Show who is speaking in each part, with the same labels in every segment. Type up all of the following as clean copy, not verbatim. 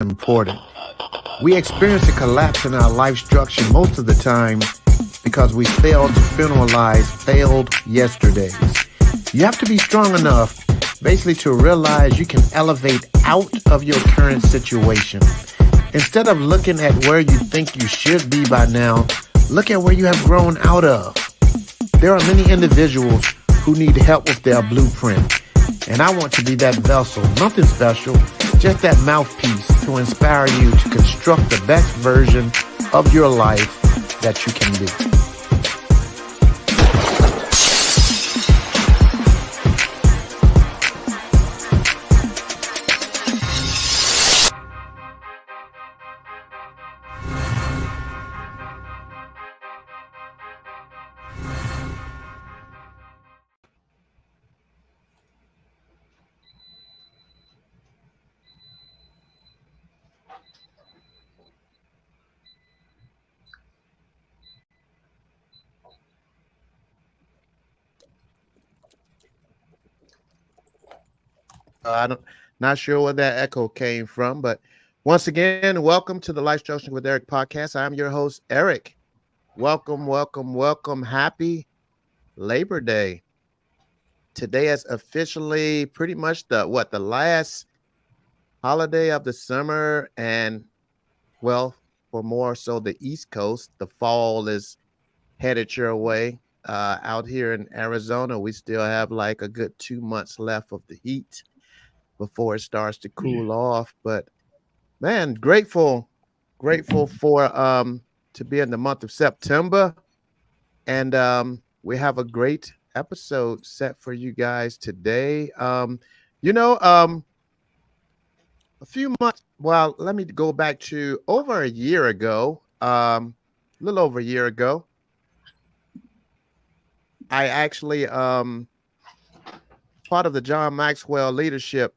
Speaker 1: important. We experience a collapse in our life structure most of the time because we failed to funeralize failed yesterdays. You have to be strong enough basically to realize you can elevate out of your current situation. Instead of looking at where you think you should be by now, look at where you have grown out of. There are many individuals who need help with their blueprint, and I want to be that vessel, nothing special, just that mouthpiece to inspire you to construct the best version of your life that you can be. I don't not sure where that echo came from, but once again, welcome to the Life Structuring with Eric podcast. I'm your host, Eric. Welcome, welcome, welcome. Happy Labor Day. Today is officially pretty much the last holiday of the summer, and well, for more so the East Coast, the fall is headed your way. Out here in Arizona, we still have like a good 2 months left of the heat before it starts to cool off. But man, grateful for to be in the month of September. And we have a great episode set for you guys today. You know, a few months, well, let me go back to over a year ago, a little over a year ago. I actually part of the John Maxwell leadership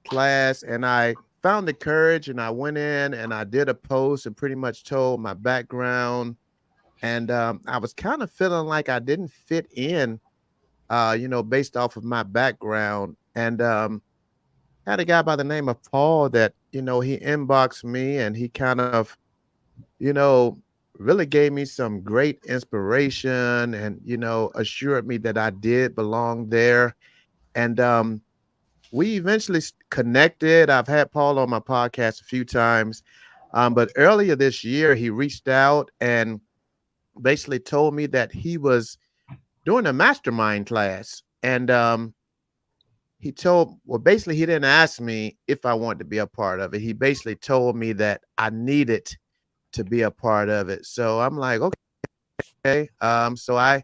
Speaker 1: class, and I found the courage and I went in and I did a post and pretty much told my background. And I was kind of feeling like I didn't fit in, based off of my background. And had a guy by the name of Paul that, he inboxed me and he kind of, you know, really gave me some great inspiration and, assured me that I did belong there. And we eventually connected. I've had Paul on my podcast a few times. But earlier this year, he reached out and basically told me that he was doing a mastermind class. And basically, he didn't ask me if I wanted to be a part of it. He basically told me that I needed to be a part of it. So I'm like, okay. So I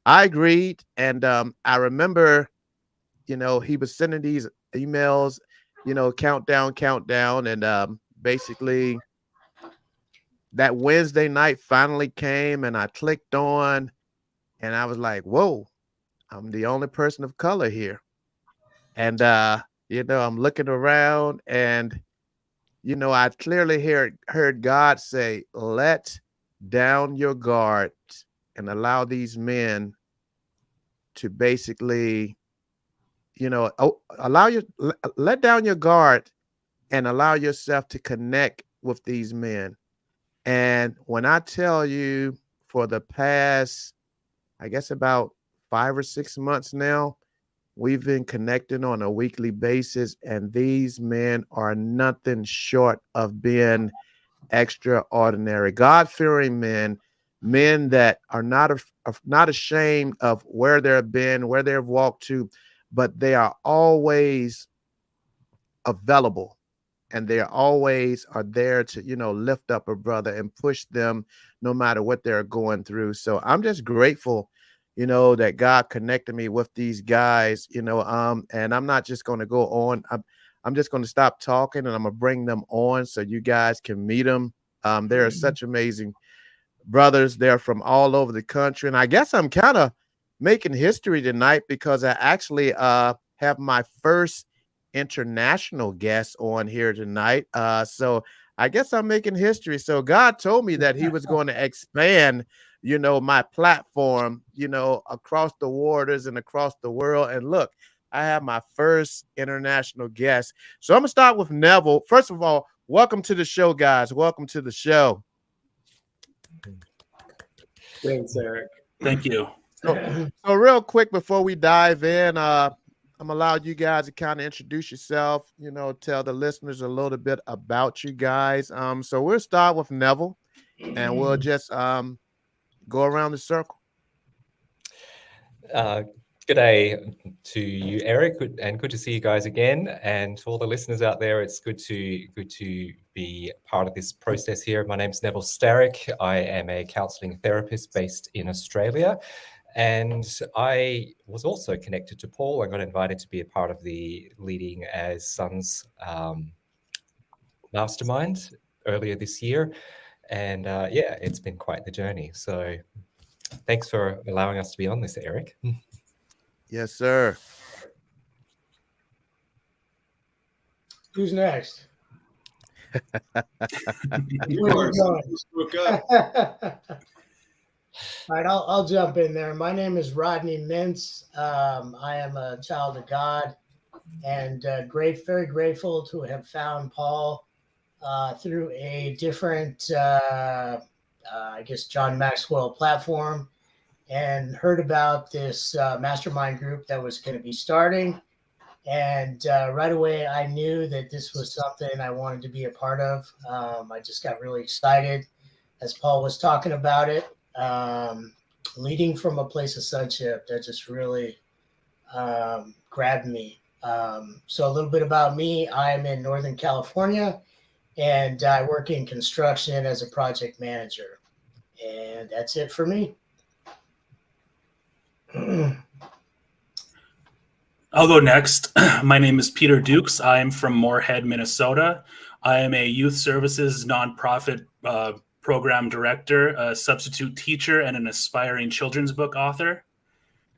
Speaker 1: agreed. And I remember, he was sending these emails, countdown. And basically that Wednesday night finally came and I clicked on and I was like, whoa, I'm the only person of color here. And, I'm looking around and, I clearly heard God say, let down your guard and allow these men to basically, let down your guard and allow yourself to connect with these men. And when I tell you for the past, I guess about 5 or 6 months now, we've been connecting on a weekly basis, and these men are nothing short of being extraordinary, God-fearing men, men that are not ashamed of where they've been, where they've walked to, but they are always available. And they always are there to, lift up a brother and push them no matter what they're going through. So I'm just grateful, that God connected me with these guys, and I'm not just going to go on. I'm just going to stop talking and I'm going to bring them on so you guys can meet them. They're such amazing brothers. They're from all over the country. And I guess I'm kind of making history tonight because I actually have my first international guest on here tonight. So I guess I'm making history. So God told me that he was going to expand, my platform, across the waters and across the world. And look, I have my first international guest. So I'm going to start with Neville. First of all, Welcome to the show, guys. Welcome to the show.
Speaker 2: Thanks, Eric.
Speaker 3: Thank you.
Speaker 1: So real quick before we dive in, I'm allowed you guys to kind of introduce yourself, tell the listeners a little bit about you guys. So we'll start with Neville, and we'll just go around the circle.
Speaker 4: Good day to you, Eric, and good to see you guys again. And to all the listeners out there, it's good to be part of this process here. My name's Neville Starrick. I am a counselling therapist based in Australia, and I was also connected to Paul. I got invited to be a part of the Leading as Sons mastermind earlier this year, and yeah, it's been quite the journey. So thanks for allowing us to be on this, Eric.
Speaker 1: Yes, sir.
Speaker 5: Who's next?
Speaker 3: You spoke up.
Speaker 5: All right, I'll jump in there. My name is Rodney Mintz. I am a child of God, and very grateful to have found Paul through a different, I guess, John Maxwell platform, and heard about this mastermind group that was going to be starting. And right away, I knew that this was something I wanted to be a part of. I just got really excited as Paul was talking about it. Leading from a place of sonship, that just really grabbed me. So a little bit about me. I'm in Northern California, and I work in construction as a project manager. And that's it for me.
Speaker 3: I'll go next. My name is Peter Dukes. I am from Moorhead, Minnesota. I am a youth services nonprofit program director, a substitute teacher, and an aspiring children's book author.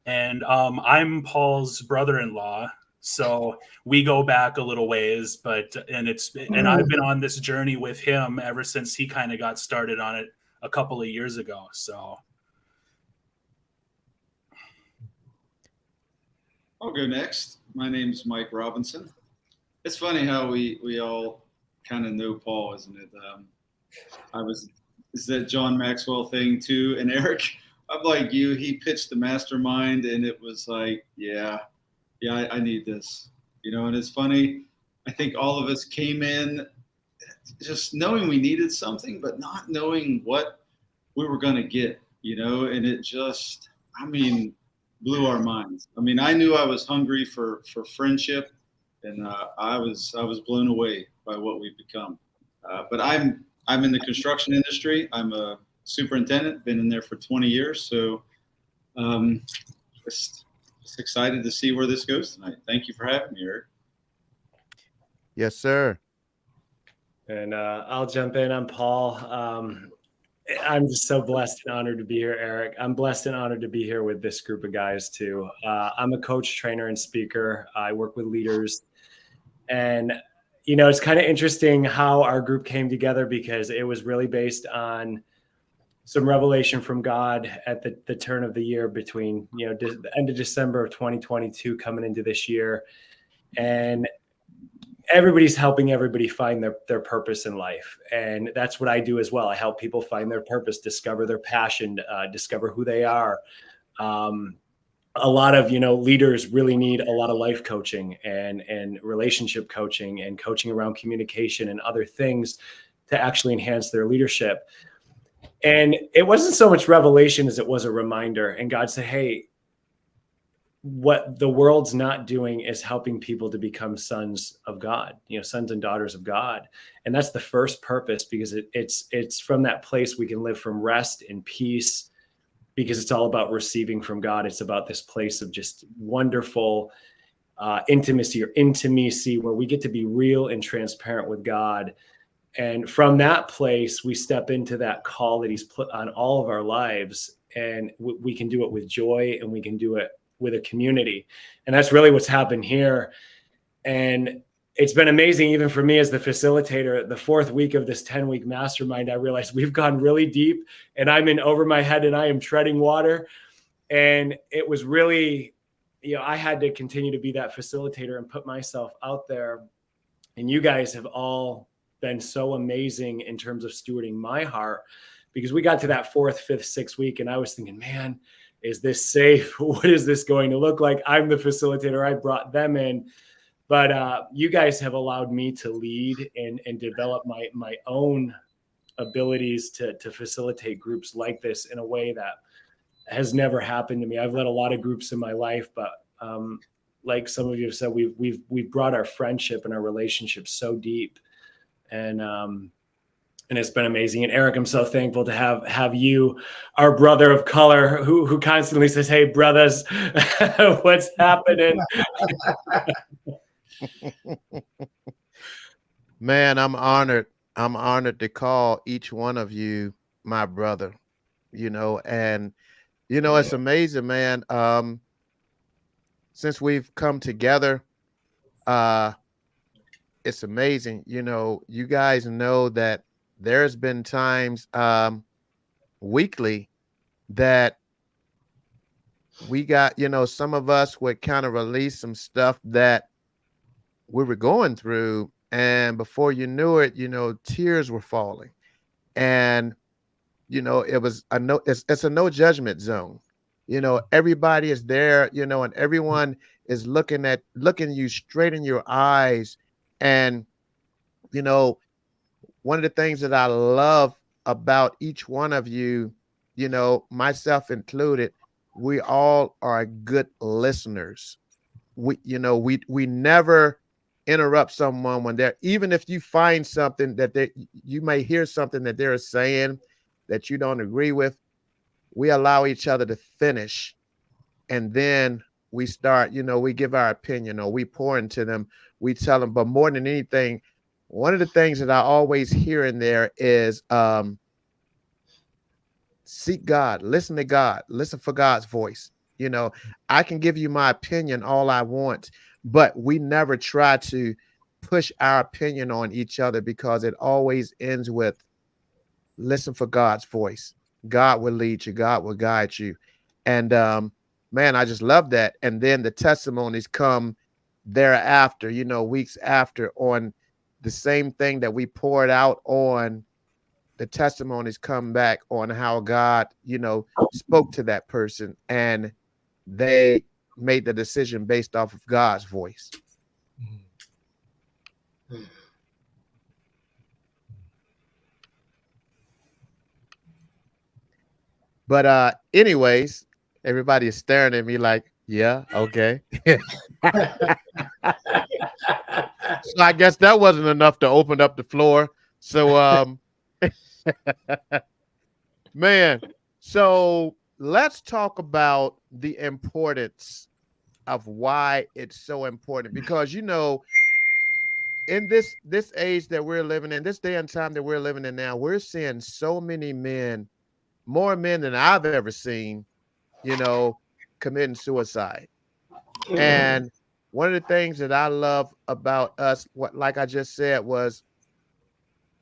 Speaker 3: And I'm Paul's brother-in-law, so we go back a little ways. And I've been on this journey with him ever since he kind of got started on it a couple of years ago. So.
Speaker 6: I'll go next. My name's Mike Robinson. It's funny how we all kind of know Paul, isn't it? Is that John Maxwell thing too? And Eric, I'm like you, he pitched the mastermind and it was like, yeah, I need this, and it's funny. I think all of us came in just knowing we needed something, but not knowing what we were going to get, and it just, blew our minds. I knew I was hungry for friendship, and I was blown away by what we've become. But I'm in the construction industry. I'm a superintendent, been in there for 20 years. So just excited to see where this goes tonight. Thank you for having me, Eric.
Speaker 1: Yes, sir.
Speaker 2: And I'll jump in. I'm Paul. I'm just so blessed and honored to be here, Eric. I'm blessed and honored to be here with this group of guys too. I'm a coach, trainer, and speaker. I work with leaders. And, it's kind of interesting how our group came together, because it was really based on some revelation from God at the turn of the year between, the end of December of 2022 coming into this year. And everybody's helping everybody find their purpose in life. And that's what I do as well. I help people find their purpose, discover their passion, discover who they are. A lot of, leaders really need a lot of life coaching and relationship coaching and coaching around communication and other things to actually enhance their leadership. And it wasn't so much revelation as it was a reminder. And God said, hey, what the world's not doing is helping people to become sons of God, sons and daughters of God. And that's the first purpose, because it's from that place we can live from rest and peace, because it's all about receiving from God. It's about this place of just wonderful intimacy where we get to be real and transparent with God. And from that place, we step into that call that he's put on all of our lives. And we can do it with joy, and we can do it with a community. And that's really what's happened here. And it's been amazing, even for me as the facilitator. The fourth week of this 10-week mastermind, I realized we've gone really deep, and I'm in over my head, and I am treading water. And it was really, I had to continue to be that facilitator and put myself out there. And you guys have all been so amazing in terms of stewarding my heart, because we got to that 4th, 5th, 6th week and I was thinking, man, is this safe? What is this going to look like? I'm the facilitator. I brought them in. But you guys have allowed me to lead and develop my own abilities to facilitate groups like this in a way that has never happened to me. I've led a lot of groups in my life, but like some of you have said, we've brought our friendship and our relationship so deep, and it's been amazing. And Eric, I'm so thankful to have you, our brother of color, who constantly says, "Hey, brothers, what's happening?"
Speaker 1: Man, I'm honored. I'm honored to call each one of you my brother, and it's amazing, man. Since we've come together, it's amazing. You guys know that there's been times weekly that we got, some of us would kind of release some stuff that we were going through, and before you knew it, tears were falling, and it was it's a no judgment zone. Everybody is there, and everyone is looking you straight in your eyes. And one of the things that I love about each one of you, myself included, we all are good listeners. We never interrupt someone when they're, even if you find something that you may hear something that they're saying that you don't agree with, we allow each other to finish. And then we start, we give our opinion, or we pour into them, we tell them. But more than anything, one of the things that I always hear in there is seek God, listen to God, listen for God's voice. I can give you my opinion all I want, but we never try to push our opinion on each other, because it always ends with listen for God's voice. God will lead you. God will guide you. And man, I just love that. And then the testimonies come thereafter, weeks after, on the same thing that we poured out on. The testimonies come back on how God, spoke to that person, and they made the decision based off of God's voice. But anyways, everybody is staring at me like, yeah, okay. So I guess that wasn't enough to open up the floor. So man, so let's talk about the importance of why it's so important, because in this age that we're living in, this day and time that we're living in now, we're seeing so many men, more men than I've ever seen, committing suicide. And one of the things that I love about us, like I just said, was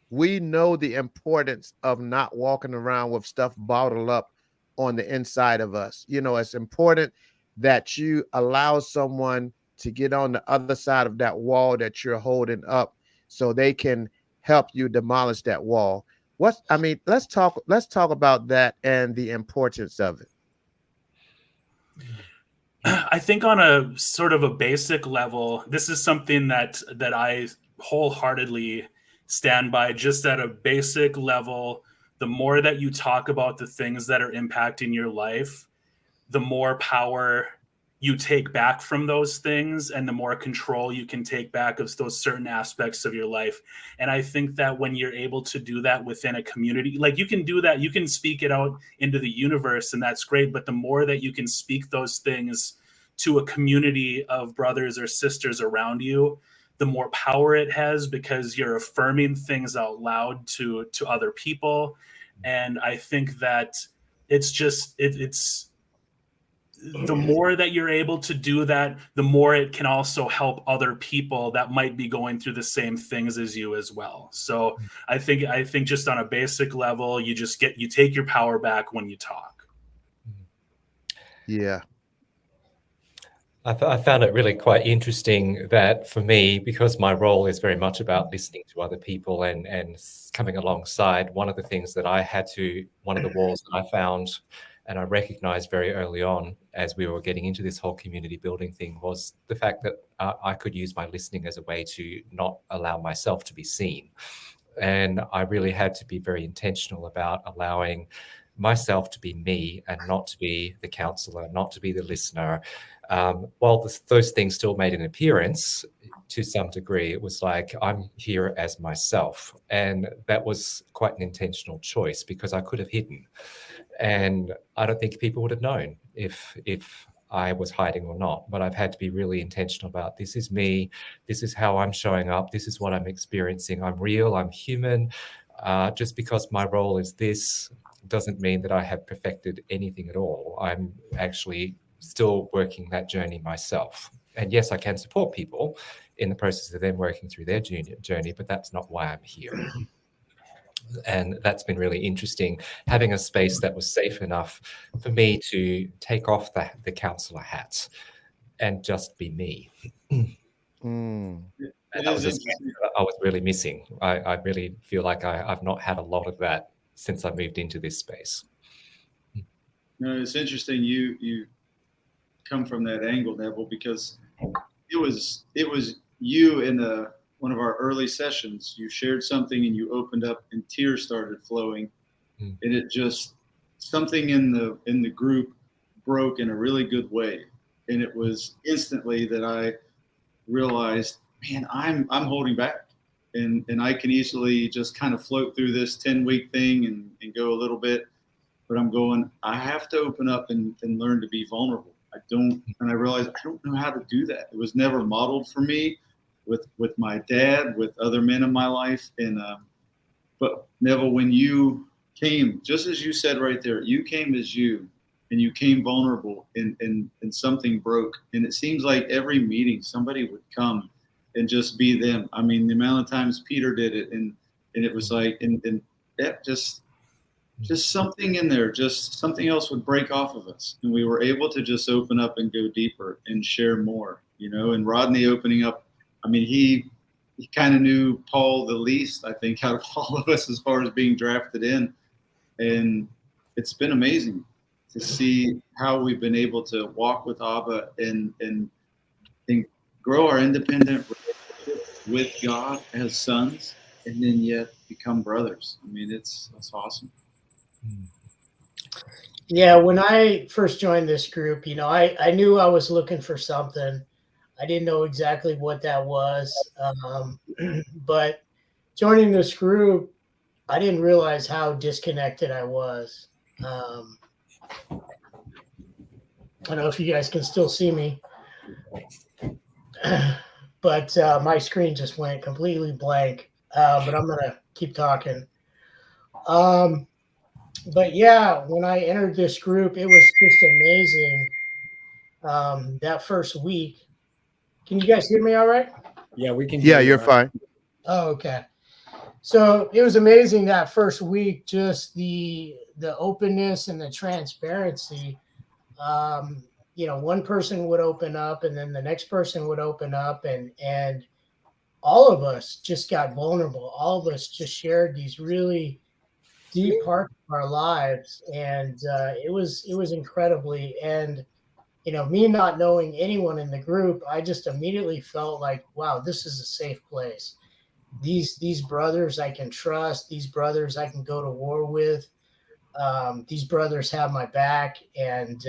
Speaker 1: we know the importance of not walking around with stuff bottled up on the inside of us. It's important that you allow someone to get on the other side of that wall that you're holding up, so they can help you demolish that wall. Let's talk about that and the importance of it.
Speaker 3: I think on a sort of a basic level, this is something that I wholeheartedly stand by. Just at a basic level, the more that you talk about the things that are impacting your life, the more power you take back from those things, and the more control you can take back of those certain aspects of your life. And I think that when you're able to do that within a community, like you can do that, you can speak it out into the universe, and that's great. But the more that you can speak those things to a community of brothers or sisters around you, the more power it has, because you're affirming things out loud to other people. And I think that it's the more that you're able to do that, the more it can also help other people that might be going through the same things as you as well. So I think just on a basic level, you take your power back when you talk.
Speaker 1: Yeah.
Speaker 4: I found it really quite interesting that for me, because my role is very much about listening to other people and coming alongside, one of the things that one of the walls that I found and I recognized very early on as we were getting into this whole community building thing was the fact that I could use my listening as a way to not allow myself to be seen. And I really had to be very intentional about allowing myself to be me and not to be the counselor, not to be the listener. While those things still made an appearance to some degree, it was like, I'm here as myself. And that was quite an intentional choice because I could have hidden. And I don't think people would have known if I was hiding or not, but I've had to be really intentional about this is me, this is how I'm showing up, this is what I'm experiencing, I'm real, I'm human. Just because my role is this doesn't mean that I have perfected anything at all. I'm actually still working that journey myself. And yes, I can support people in the process of them working through their journey, but that's not why I'm here. And that's been really interesting, having a space that was safe enough for me to take off the counselor hat and just be me. And that was a space that I was really missing. I really feel like I've not had a lot of that since I moved into this space.
Speaker 6: No, it's interesting you come from that angle, Neville, because it was you in one of our early sessions. You shared something and you opened up and tears started flowing, and it just something in the group broke in a really good way, and it was instantly that I realized, man, I'm holding back, and I can easily just kind of float through this 10-week thing and go a little bit, but I'm going, I have to open up and learn to be vulnerable. And I realized I don't know how to do that. It was never modeled for me with my dad, with other men in my life. And but Neville, when you came, just as you said right there, you came as you, and you came vulnerable, and something broke. And it seems like every meeting somebody would come and just be them. I mean, the amount of times Peter did it, and it was like, and that just something in there, just something else would break off of us, and we were able to just open up and go deeper and share more, and Rodney opening up. I mean, he kind of knew Paul the least, I think, out of all of us as far as being drafted in. And it's been amazing to see how we've been able to walk with Abba and grow our independent relationship with God as sons, and then yet become brothers. I mean, it's awesome.
Speaker 5: Yeah, when I first joined this group, I knew I was looking for something. I didn't know exactly what that was, but joining this group, I didn't realize how disconnected I was. I don't know if you guys can still see me, but my screen just went completely blank, but I'm going to keep talking. But yeah, when I entered this group, it was just amazing. That first week. Can you guys hear me all right?
Speaker 2: Yeah, we can.
Speaker 1: Yeah, you're fine.
Speaker 5: Oh, okay. So it was amazing that first week, just the openness and the transparency. One person would open up, and then the next person would open up, and all of us just got vulnerable. All of us just shared these really deep parts of our lives, and it was incredibly. And me not knowing anyone in the group, I just immediately felt like, wow, this is a safe place. These brothers I can trust. These brothers I can go to war with. These brothers have my back, and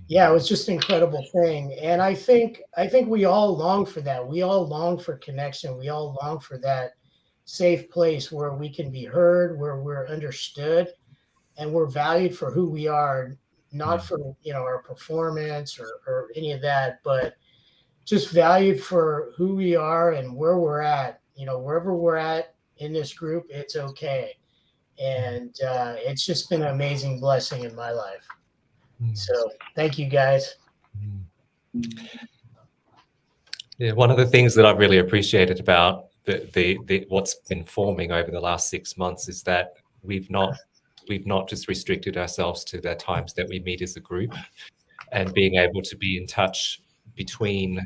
Speaker 5: it was just an incredible thing. And I think we all long for that. We all long for connection. We all long for that safe place where we can be heard, where we're understood, and we're valued for who we are. Not for our performance or any of that, but just valued for who we are and where we're at. Wherever we're at in this group, it's okay. And it's just been an amazing blessing in my life. So thank you, guys.
Speaker 4: Yeah, one of the things that I've really appreciated about the what's been forming over the last 6 months is that we've not just restricted ourselves to the times that we meet as a group. and being able to be in touch between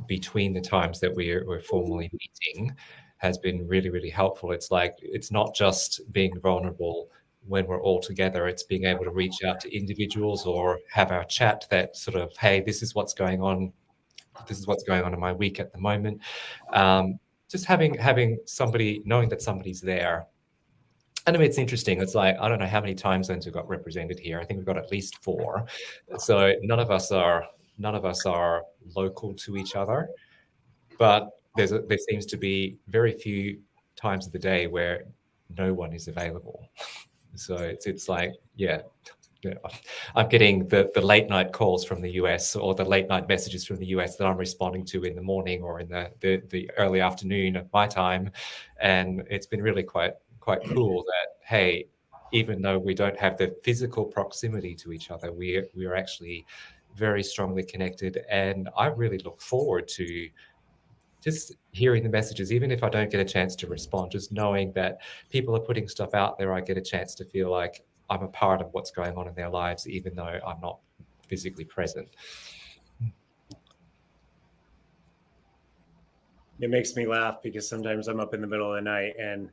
Speaker 4: the times that we're formally meeting has been really, really helpful. It's like, it's not just being vulnerable when we're all together, it's being able to reach out to individuals or have our chat that sort of, hey, this is what's going on. This is what's going on in my week at the moment. Just having somebody, knowing that somebody's there. And I mean, it's interesting. It's like, I don't know how many time zones we've got represented here. I think we've got at least 4. So none of us are local to each other, but there seems to be very few times of the day where no one is available. So it's like, yeah, I'm getting the late night calls from the US or the late night messages from the US that I'm responding to in the morning or in the early afternoon of my time. And it's been really quite cool that, hey, even though we don't have the physical proximity to each other, we are actually very strongly connected. And I really look forward to just hearing the messages, even if I don't get a chance to respond, just knowing that people are putting stuff out there, I get a chance to feel like I'm a part of what's going on in their lives, even though I'm not physically present.
Speaker 2: It makes me laugh because sometimes I'm up in the middle of the night and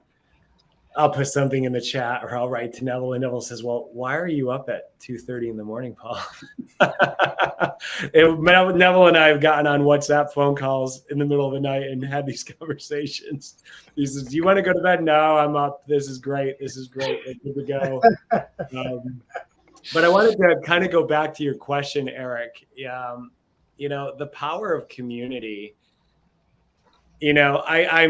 Speaker 2: I'll put something in the chat or I'll write to Neville, and Neville says, well, why are you up at 2:30 in the morning, Paul? Neville and I have gotten on WhatsApp phone calls in the middle of the night and had these conversations. He says, do you want to go to bed? No, I'm up. This is great. This is great. Here we go. But I wanted to kind of go back to your question, Eric. You know, the power of community. You know, I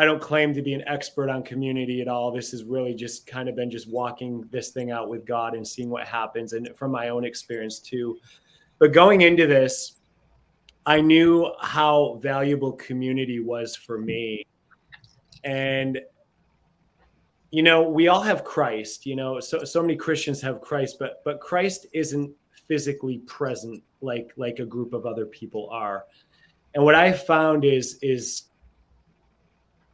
Speaker 2: don't claim to be an expert on community at all. This has really just kind of been just walking this thing out with God and seeing what happens, and from my own experience too. But going into this, I knew how valuable community was for me. And, you know, we all have Christ, you know, so many Christians have Christ, but Christ isn't physically present like a group of other people are. And what I found is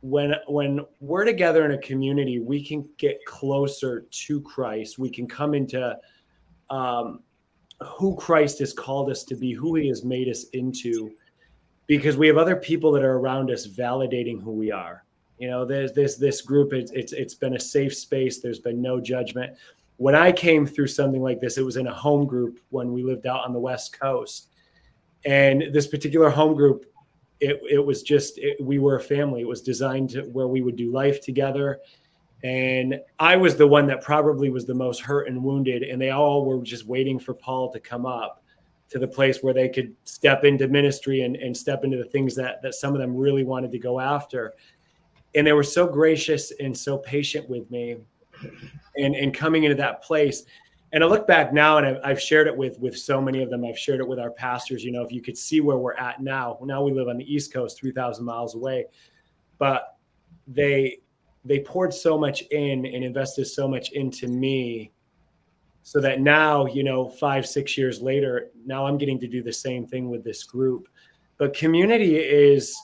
Speaker 2: when we're together in a community, we can get closer to Christ. We can come into who Christ has called us to be, who he has made us into, because we have other people that are around us validating who we are. You know, there's this group, it's been a safe space. There's been no judgment. When I came through something like this, it was in a home group when we lived out on the West Coast. And this particular home group, it was just, we were a family. It was designed to where we would do life together. And I was the one that probably was the most hurt and wounded. And they all were just waiting for Paul to come up to the place where they could step into ministry and step into the things that some of them really wanted to go after. And they were so gracious and so patient with me and coming into that place. And I look back now, and I've shared it with so many of them. I've shared it with our pastors. You know, if you could see where we're at now we live on the East Coast, 3,000 miles away, but they poured so much in and invested so much into me, so that now, you know, 5-6 years later, now I'm getting to do the same thing with this group. But community is,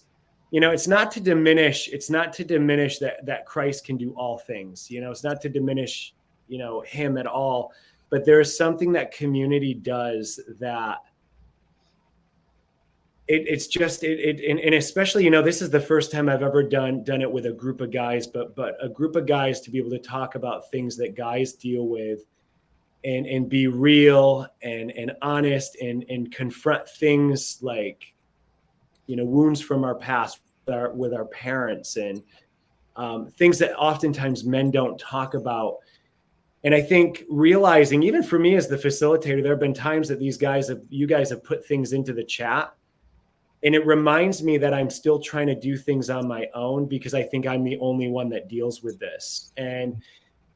Speaker 2: you know, it's not to diminish that Christ can do all things. You know, it's not to diminish, you know, him at all. But there's something that community does that it's just, and especially, you know, this is the first time I've ever done it with a group of guys, but a group of guys to be able to talk about things that guys deal with and be real and honest and confront things like, you know, wounds from our past with our parents and things that oftentimes men don't talk about. And I think realizing, even for me as the facilitator, there have been times that you guys have put things into the chat, and it reminds me that I'm still trying to do things on my own because I think I'm the only one that deals with this. And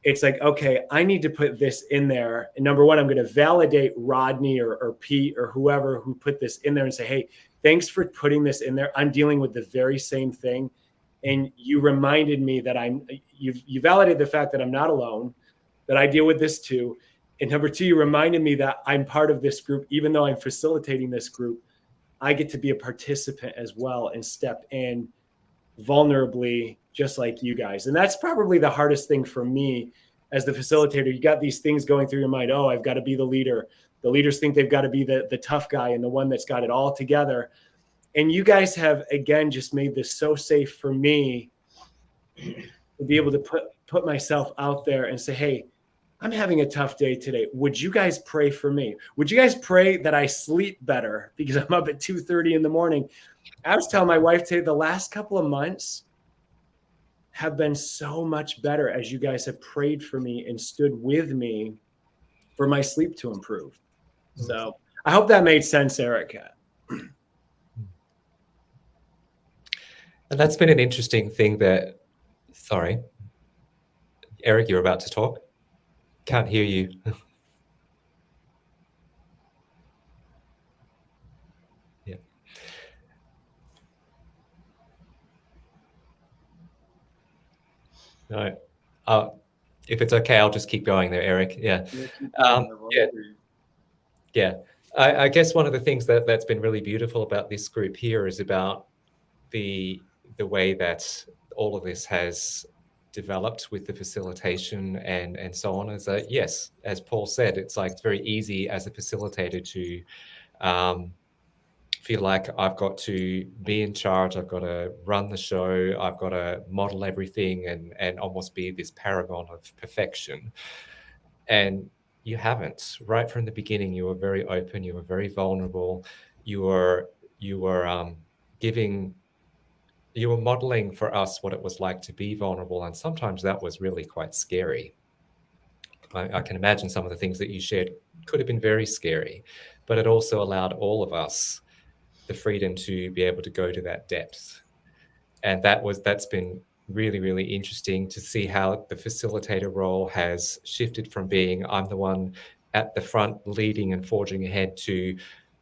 Speaker 2: it's like, okay, I need to put this in there. And number one, I'm going to validate Rodney or Pete or whoever who put this in there and say, hey, thanks for putting this in there. I'm dealing with the very same thing. And you reminded me that you validated the fact that I'm not alone, that I deal with this too. And number two, you reminded me that I'm part of this group. Even though I'm facilitating this group, I get to be a participant as well and step in vulnerably, just like you guys. And that's probably the hardest thing for me, as the facilitator, you got these things going through your mind. Oh, I've got to be the leader. The leaders think they've got to be the tough guy and the one that's got it all together. And you guys have, again, just made this so safe for me to be able to put myself out there and say, hey, I'm having a tough day today. Would you guys pray for me? Would you guys pray that I sleep better because I'm up at 2:30 in the morning? I was telling my wife today, the last couple of months have been so much better as you guys have prayed for me and stood with me for my sleep to improve. So I hope that made sense, Eric.
Speaker 4: And that's been an interesting thing that, sorry, Eric, you're about to talk. Can't hear you. Yeah. No. If it's okay, I'll just keep going there, Eric. Yeah. Yeah. I guess one of the things that's been really beautiful about this group here is about the way that all of this has developed with the facilitation and so on, is that, yes, as Paul said, it's like it's very easy as a facilitator to feel like I've got to be in charge, I've got to run the show, I've got to model everything and almost be this paragon of perfection. And you haven't. Right from the beginning, you were very open, you were very vulnerable, you were modeling for us what it was like to be vulnerable, and sometimes that was really quite scary. I can imagine some of the things that you shared could have been very scary, but it also allowed all of us the freedom to be able to go to that depth. And that's been really, really interesting to see how the facilitator role has shifted from being I'm the one at the front leading and forging ahead to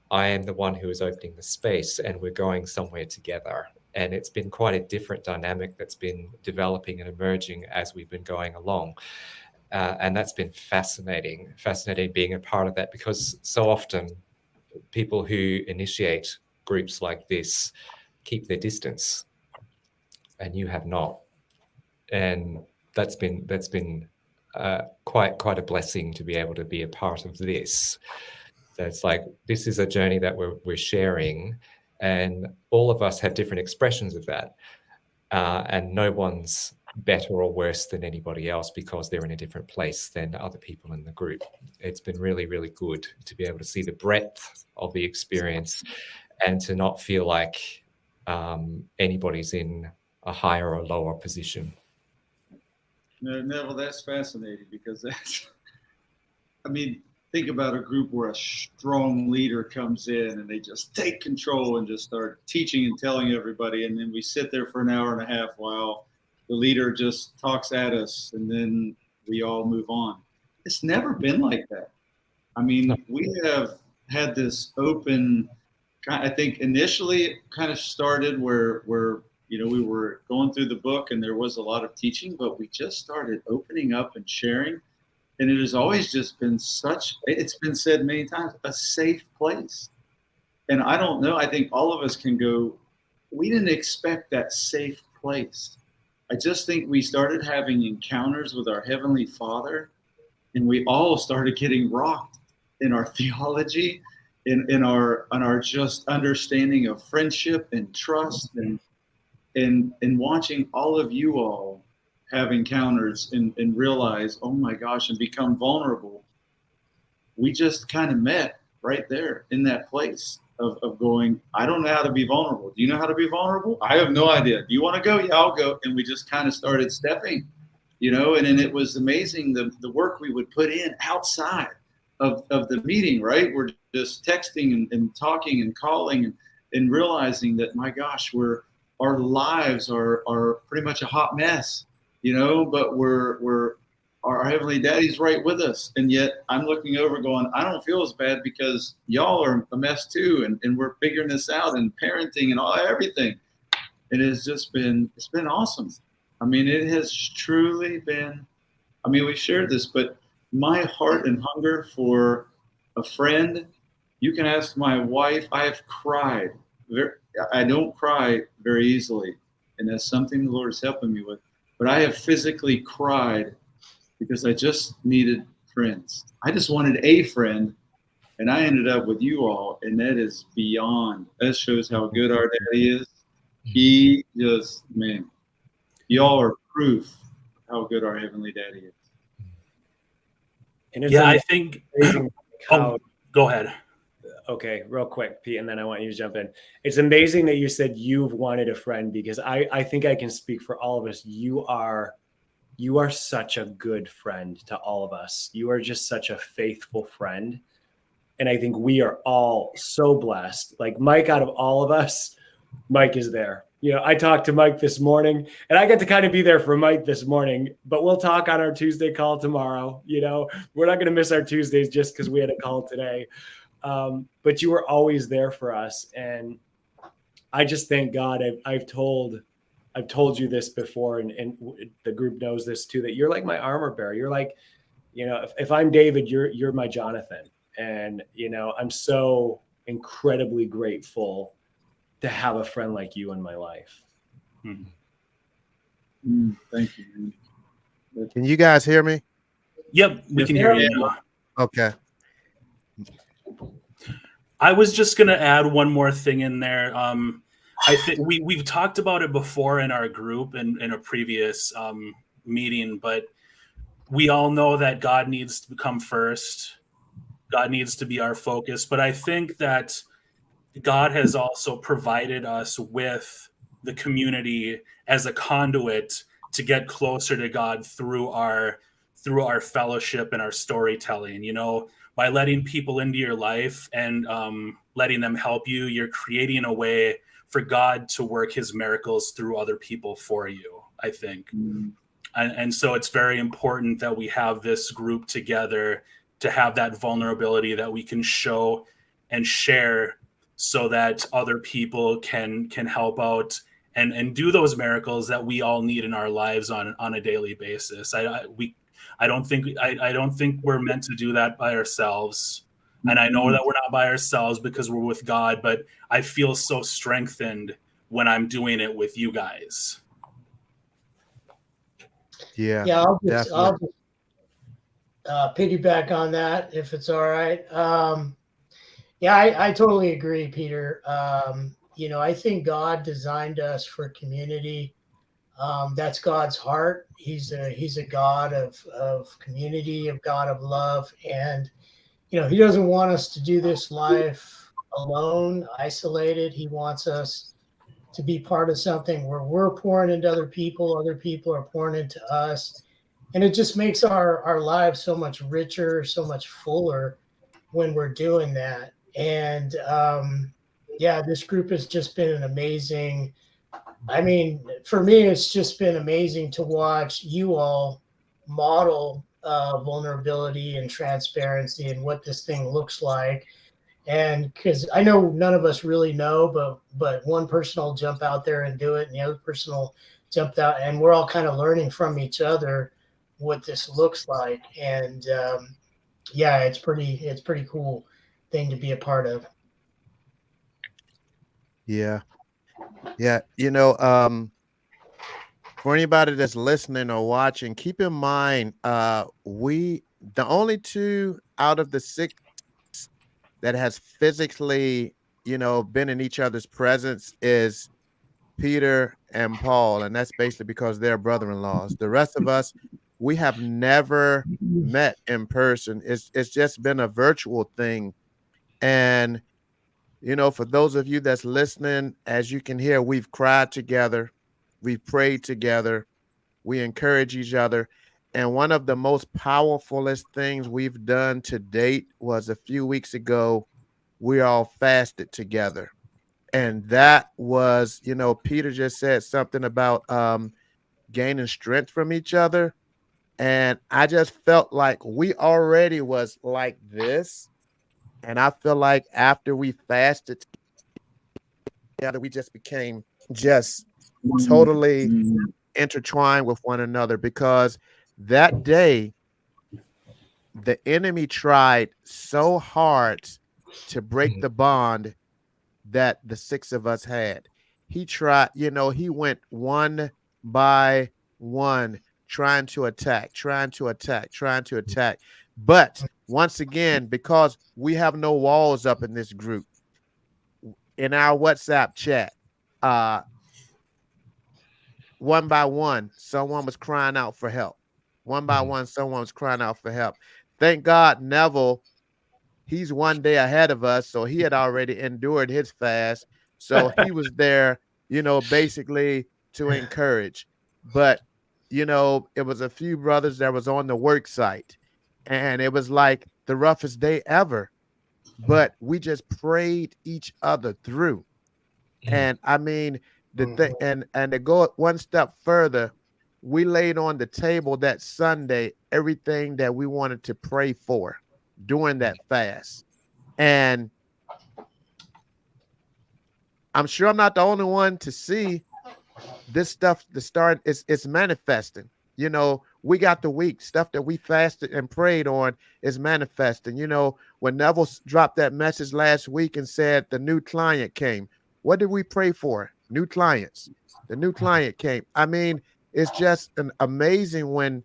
Speaker 4: I am the one who is opening the space and we're going somewhere together. And it's been quite a different dynamic that's been developing and emerging as we've been going along. And that's been fascinating being a part of that, because so often people who initiate groups like this keep their distance, and you have not. And that's been quite a blessing to be able to be a part of this. So it's like, this is a journey that we're sharing, and all of us have different expressions of that. And no one's better or worse than anybody else because they're in a different place than other people in the group. It's been really, really good to be able to see the breadth of the experience and to not feel like anybody's in a higher or lower position.
Speaker 6: No, Neville, that's fascinating, because think about a group where a strong leader comes in and they just take control and just start teaching and telling everybody. And then we sit there for an hour and a half while the leader just talks at us, and then we all move on. It's never been like that. We have had this open, I think initially it kind of started where we were going through the book and there was a lot of teaching, but we just started opening up and sharing. And it has always just been it's been said many times, a safe place. And I don't know, I think all of us can go, we didn't expect that safe place. I just think we started having encounters with our Heavenly Father, and we all started getting rocked in our theology, in our just understanding of friendship and trust, and watching all of you all have encounters and realize, oh my gosh, and become vulnerable. We just kind of met right there in that place of going, I don't know how to be vulnerable. Do you know how to be vulnerable? I have no idea. Do you want to go? Yeah, I'll go. And we just kind of started stepping, and then it was amazing the work we would put in outside of the meeting, right? We're just texting and talking and calling and realizing that, my gosh, our lives are pretty much a hot mess, but our Heavenly Daddy's right with us. And yet I'm looking over going, I don't feel as bad because y'all are a mess too. And we're figuring this out and parenting and everything. And it's been awesome. It has truly been, we've shared this, but my heart and hunger for a friend, you can ask my wife, I have cried. I don't cry very easily. And that's something the Lord is helping me with. But I have physically cried because I just needed friends. I just wanted a friend, and I ended up with you all, and that is beyond. That shows how good our daddy is. He just, man, y'all are proof of how good our heavenly daddy is.
Speaker 2: And it's
Speaker 3: Yeah, I think.
Speaker 2: amazing how.
Speaker 3: Oh, go ahead.
Speaker 2: Okay, real quick, Pete, and then I want you to jump in. It's amazing that you said you've wanted a friend, because I think I can speak for all of us. You are such a good friend to all of us. You are just such a faithful friend. And I think we are all so blessed. Like Mike, out of all of us, Mike is there. You know, I talked to Mike this morning, and I get to kind of be there for Mike this morning, but we'll talk on our Tuesday call tomorrow. You know, we're not going to miss our Tuesdays just because we had a call today. But you were always there for us. And I just thank God. I've told you this before, and the group knows this too, that you're like my armor bearer. You're like, you know, if I'm David, you're my Jonathan. And, you know, I'm so incredibly grateful to have a friend like you in my life.
Speaker 6: Thank you.
Speaker 1: Can you guys hear me?
Speaker 3: Yep, we can hear you now.
Speaker 1: Okay.
Speaker 3: I was just going to add one more thing in there. I think we've talked about it before in our group and in a previous meeting, but we all know that God needs to come first. God needs to be our focus. But I think that God has also provided us with the community as a conduit to get closer to God through our fellowship and our storytelling. You know, by letting people into your life and letting them help you, you're creating a way for God to work his miracles through other people for you, I think. And so it's very important that we have this group together to have that vulnerability that we can show and share so that other people can help out and do those miracles that we all need in our lives on a daily basis. I don't think we're meant to do that by ourselves. And I know that we're not by ourselves because we're with God, but I feel so strengthened when I'm doing it with you guys.
Speaker 1: Yeah.
Speaker 5: I'll just piggyback on that if it's all right. I totally agree, Peter. You know, I think God designed us for community. That's God's heart. He's a God of community, a God of love. And, you know, he doesn't want us to do this life alone, isolated. He wants us to be part of something where we're pouring into other people are pouring into us. And it just makes our lives so much richer, so much fuller when we're doing that. And this group has just been an amazing. I mean, for me, it's just been amazing to watch you all model vulnerability and transparency and what this thing looks like. And because I know none of us really know, but one person will jump out there and do it, and the other person will jump out, and we're all kind of learning from each other what this looks like. And it's pretty cool thing to be a part of.
Speaker 1: Yeah. You know, for anybody that's listening or watching, keep in mind, the only 2 out of the 6 that has physically, you know, been in each other's presence is Peter and Paul. And that's basically because they're brother-in-laws. The rest of us, we have never met in person. It's just been a virtual thing. And, you know, for those of you that's listening, as you can hear, we've cried together. We've prayed together. We encourage each other. And one of the most powerfulest things we've done to date was a few weeks ago, we all fasted together. And that was, you know, Peter just said something about gaining strength from each other. And I just felt like we already was like this. And I feel like after we fasted together, we just became just totally intertwined with one another, because that day the enemy tried so hard to break the bond that the 6 of us had. He tried, you know, he went one by one, trying to attack. But once again, because we have no walls up in this group, in our WhatsApp chat, one by one, someone was crying out for help. One by one, someone was crying out for help. Thank God, Neville, he's one day ahead of us, so he had already endured his fast. So he was there, basically to encourage. But, it was a few brothers that was on the work site, and it was like the roughest day ever. But we just prayed each other through. And I mean, the thing, and to go one step further, we laid on the table that Sunday everything that we wanted to pray for during that fast. And I'm sure I'm not the only one to see this stuff. It's manifesting. We got the week stuff that we fasted and prayed on is manifesting. When Neville dropped that message last week and said the new client came, what did we pray for? New clients. The new client came. I mean, it's just amazing when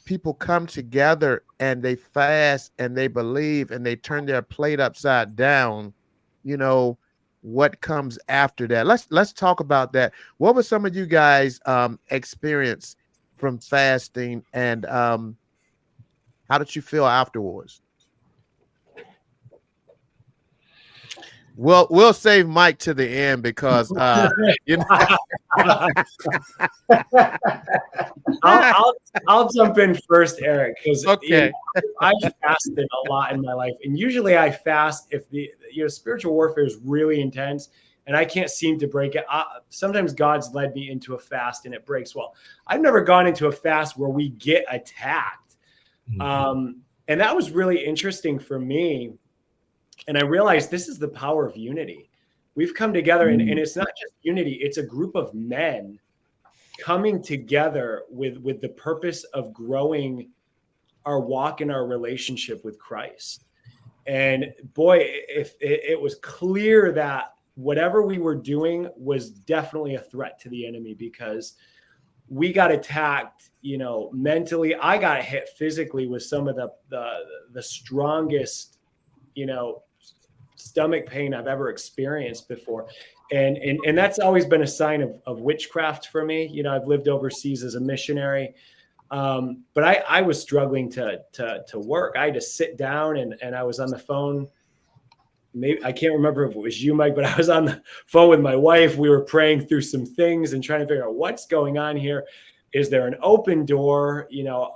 Speaker 1: people come together and they fast and they believe and they turn their plate upside down. What comes after that? Let's talk about that. What were some of you guys experience from fasting, and how did you feel afterwards? We'll save Mike to the end because
Speaker 2: I'll jump in first, Eric, because
Speaker 1: okay.
Speaker 2: I've fasted a lot in my life, and usually I fast if the spiritual warfare is really intense and I can't seem to break it. Sometimes God's led me into a fast and it breaks well. I've never gone into a fast where we get attacked, and that was really interesting for me. And I realized this is the power of unity. We've come together, and it's not just unity, it's a group of men coming together with the purpose of growing our walk in our relationship with Christ. And boy, if it was clear that whatever we were doing was definitely a threat to the enemy, because we got attacked, mentally. I got hit physically with some of the strongest, stomach pain I've ever experienced before. And that's always been a sign of witchcraft for me. I've lived overseas as a missionary. But I was struggling to work. I had to sit down and I was on the phone. Maybe I can't remember if it was you, Mike, but I was on the phone with my wife. We were praying through some things and trying to figure out what's going on here. Is there an open door?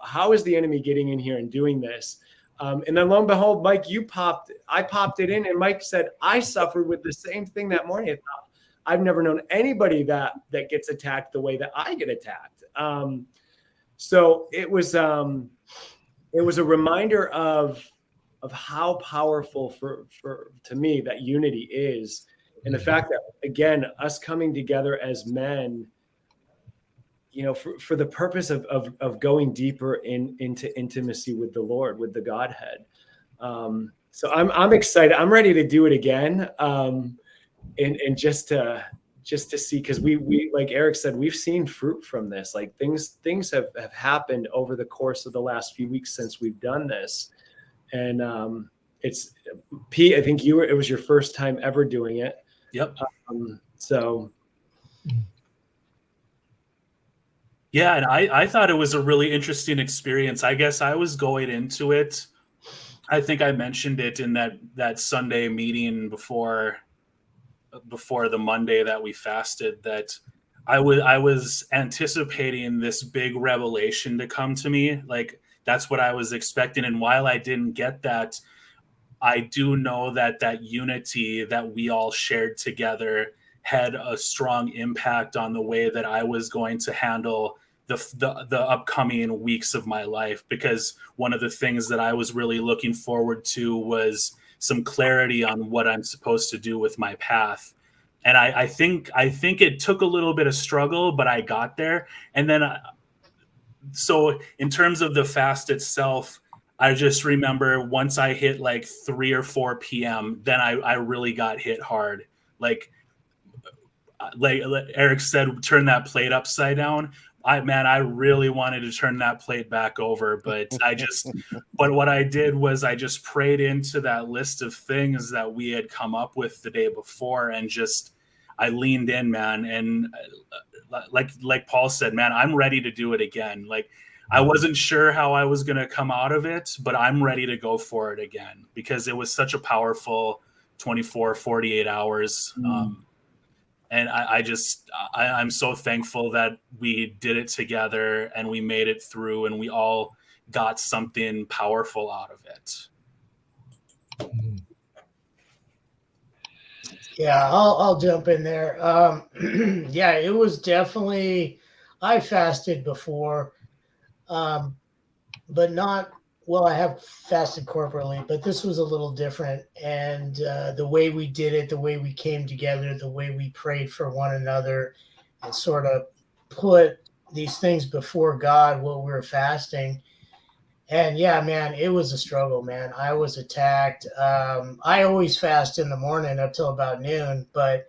Speaker 2: How is the enemy getting in here and doing this? And then lo and behold, Mike, I popped it in, and Mike said, I suffered with the same thing that morning. I thought, I've never known anybody that gets attacked the way that I get attacked. So it was a reminder of how powerful to me that unity is. And the fact that, again, us coming together as men, for the purpose of going deeper into intimacy with the Lord, with the Godhead. So I'm excited. I'm ready to do it again. And just to see, because we like Eric said, we've seen fruit from this. Like things have happened over the course of the last few weeks since we've done this. And it's Pete, I think it was your first time ever doing it.
Speaker 3: Yep.
Speaker 2: So
Speaker 3: yeah, and I thought it was a really interesting experience. I guess I was going into it. I think I mentioned it in that Sunday meeting before the Monday that we fasted, that I was anticipating this big revelation to come to me. Like that's what I was expecting. And while I didn't get that, I do know that unity that we all shared together had a strong impact on the way that I was going to handle the upcoming weeks of my life, because one of the things that I was really looking forward to was some clarity on what I'm supposed to do with my path. And I think it took a little bit of struggle, but I got there. And then, so in terms of the fast itself, I just remember once I hit like 3 or 4 p.m., then I really got hit hard. Like Eric said, turn that plate upside down. I really wanted to turn that plate back over, but but what I did was I just prayed into that list of things that we had come up with the day before, and I leaned in, man. And like Paul said, man, I'm ready to do it again. Like, I wasn't sure how I was going to come out of it, but I'm ready to go for it again, because it was such a powerful 24, 48 hours. And I'm so thankful that we did it together and we made it through, and we all got something powerful out of it.
Speaker 5: Yeah, I'll jump in there. Yeah, it was definitely, I fasted before, but not, well, I have fasted corporately, but this was a little different. And the way we did it, the way we came together, the way we prayed for one another and sort of put these things before God while we were fasting. And yeah, man, it was a struggle, man. I was attacked. I always fast in the morning up till about noon, but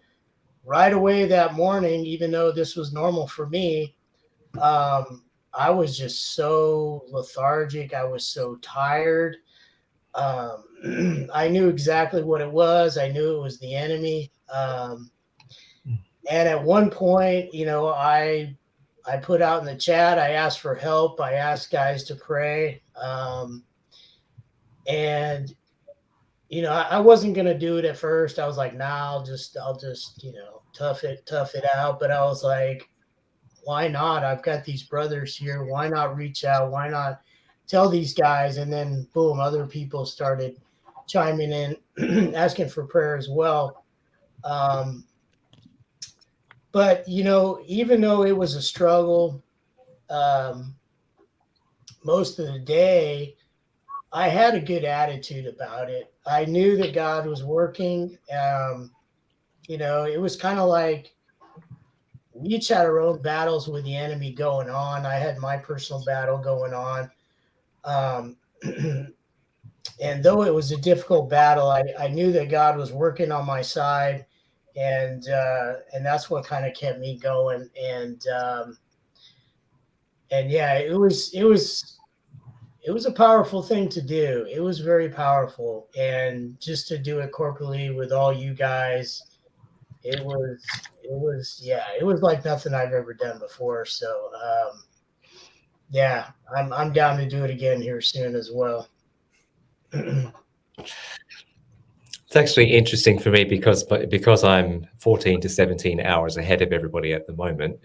Speaker 5: right away that morning, even though this was normal for me, I was just so lethargic. I was so tired. I knew exactly what it was. I knew it was the enemy. And at one point, I put out in the chat, I asked for help. I asked guys to pray. And, I wasn't going to do it at first. I was like, nah, I'll just, tough it out. But I was like, why not? I've got these brothers here. Why not reach out? Why not tell these guys? And then boom, other people started chiming in, asking for prayer as well. But, even though it was a struggle, most of the day, I had a good attitude about it. I knew that God was working. It was kind of like we each had our own battles with the enemy going on. I had my personal battle going on. And though it was a difficult battle, I knew that God was working on my side. And that's what kind of kept me going. And yeah, it was a powerful thing to do. It was very powerful. And just to do it corporately with all you guys, it was like nothing I've ever done before. So yeah, I'm down to do it again here soon as well.
Speaker 4: It's actually interesting for me because I'm 14 to 17 hours ahead of everybody at the moment.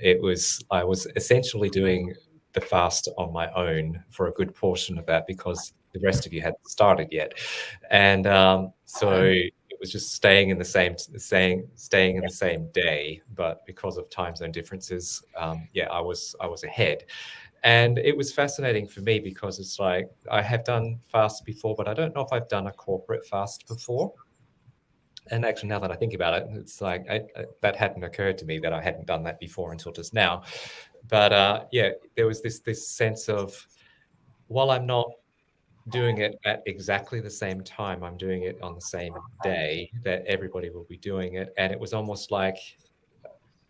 Speaker 4: I was essentially doing the fast on my own for a good portion of that because the rest of you hadn't started yet, and so it was just staying in the same day. But because of time zone differences, I was ahead. And it was fascinating for me because it's like I have done fasts before, but I don't know if I've done a corporate fast before. And actually, now that I think about it, it's like that hadn't occurred to me that I hadn't done that before until just now. But there was this sense of, while I'm not doing it at exactly the same time, I'm doing it on the same day that everybody will be doing it. And it was almost like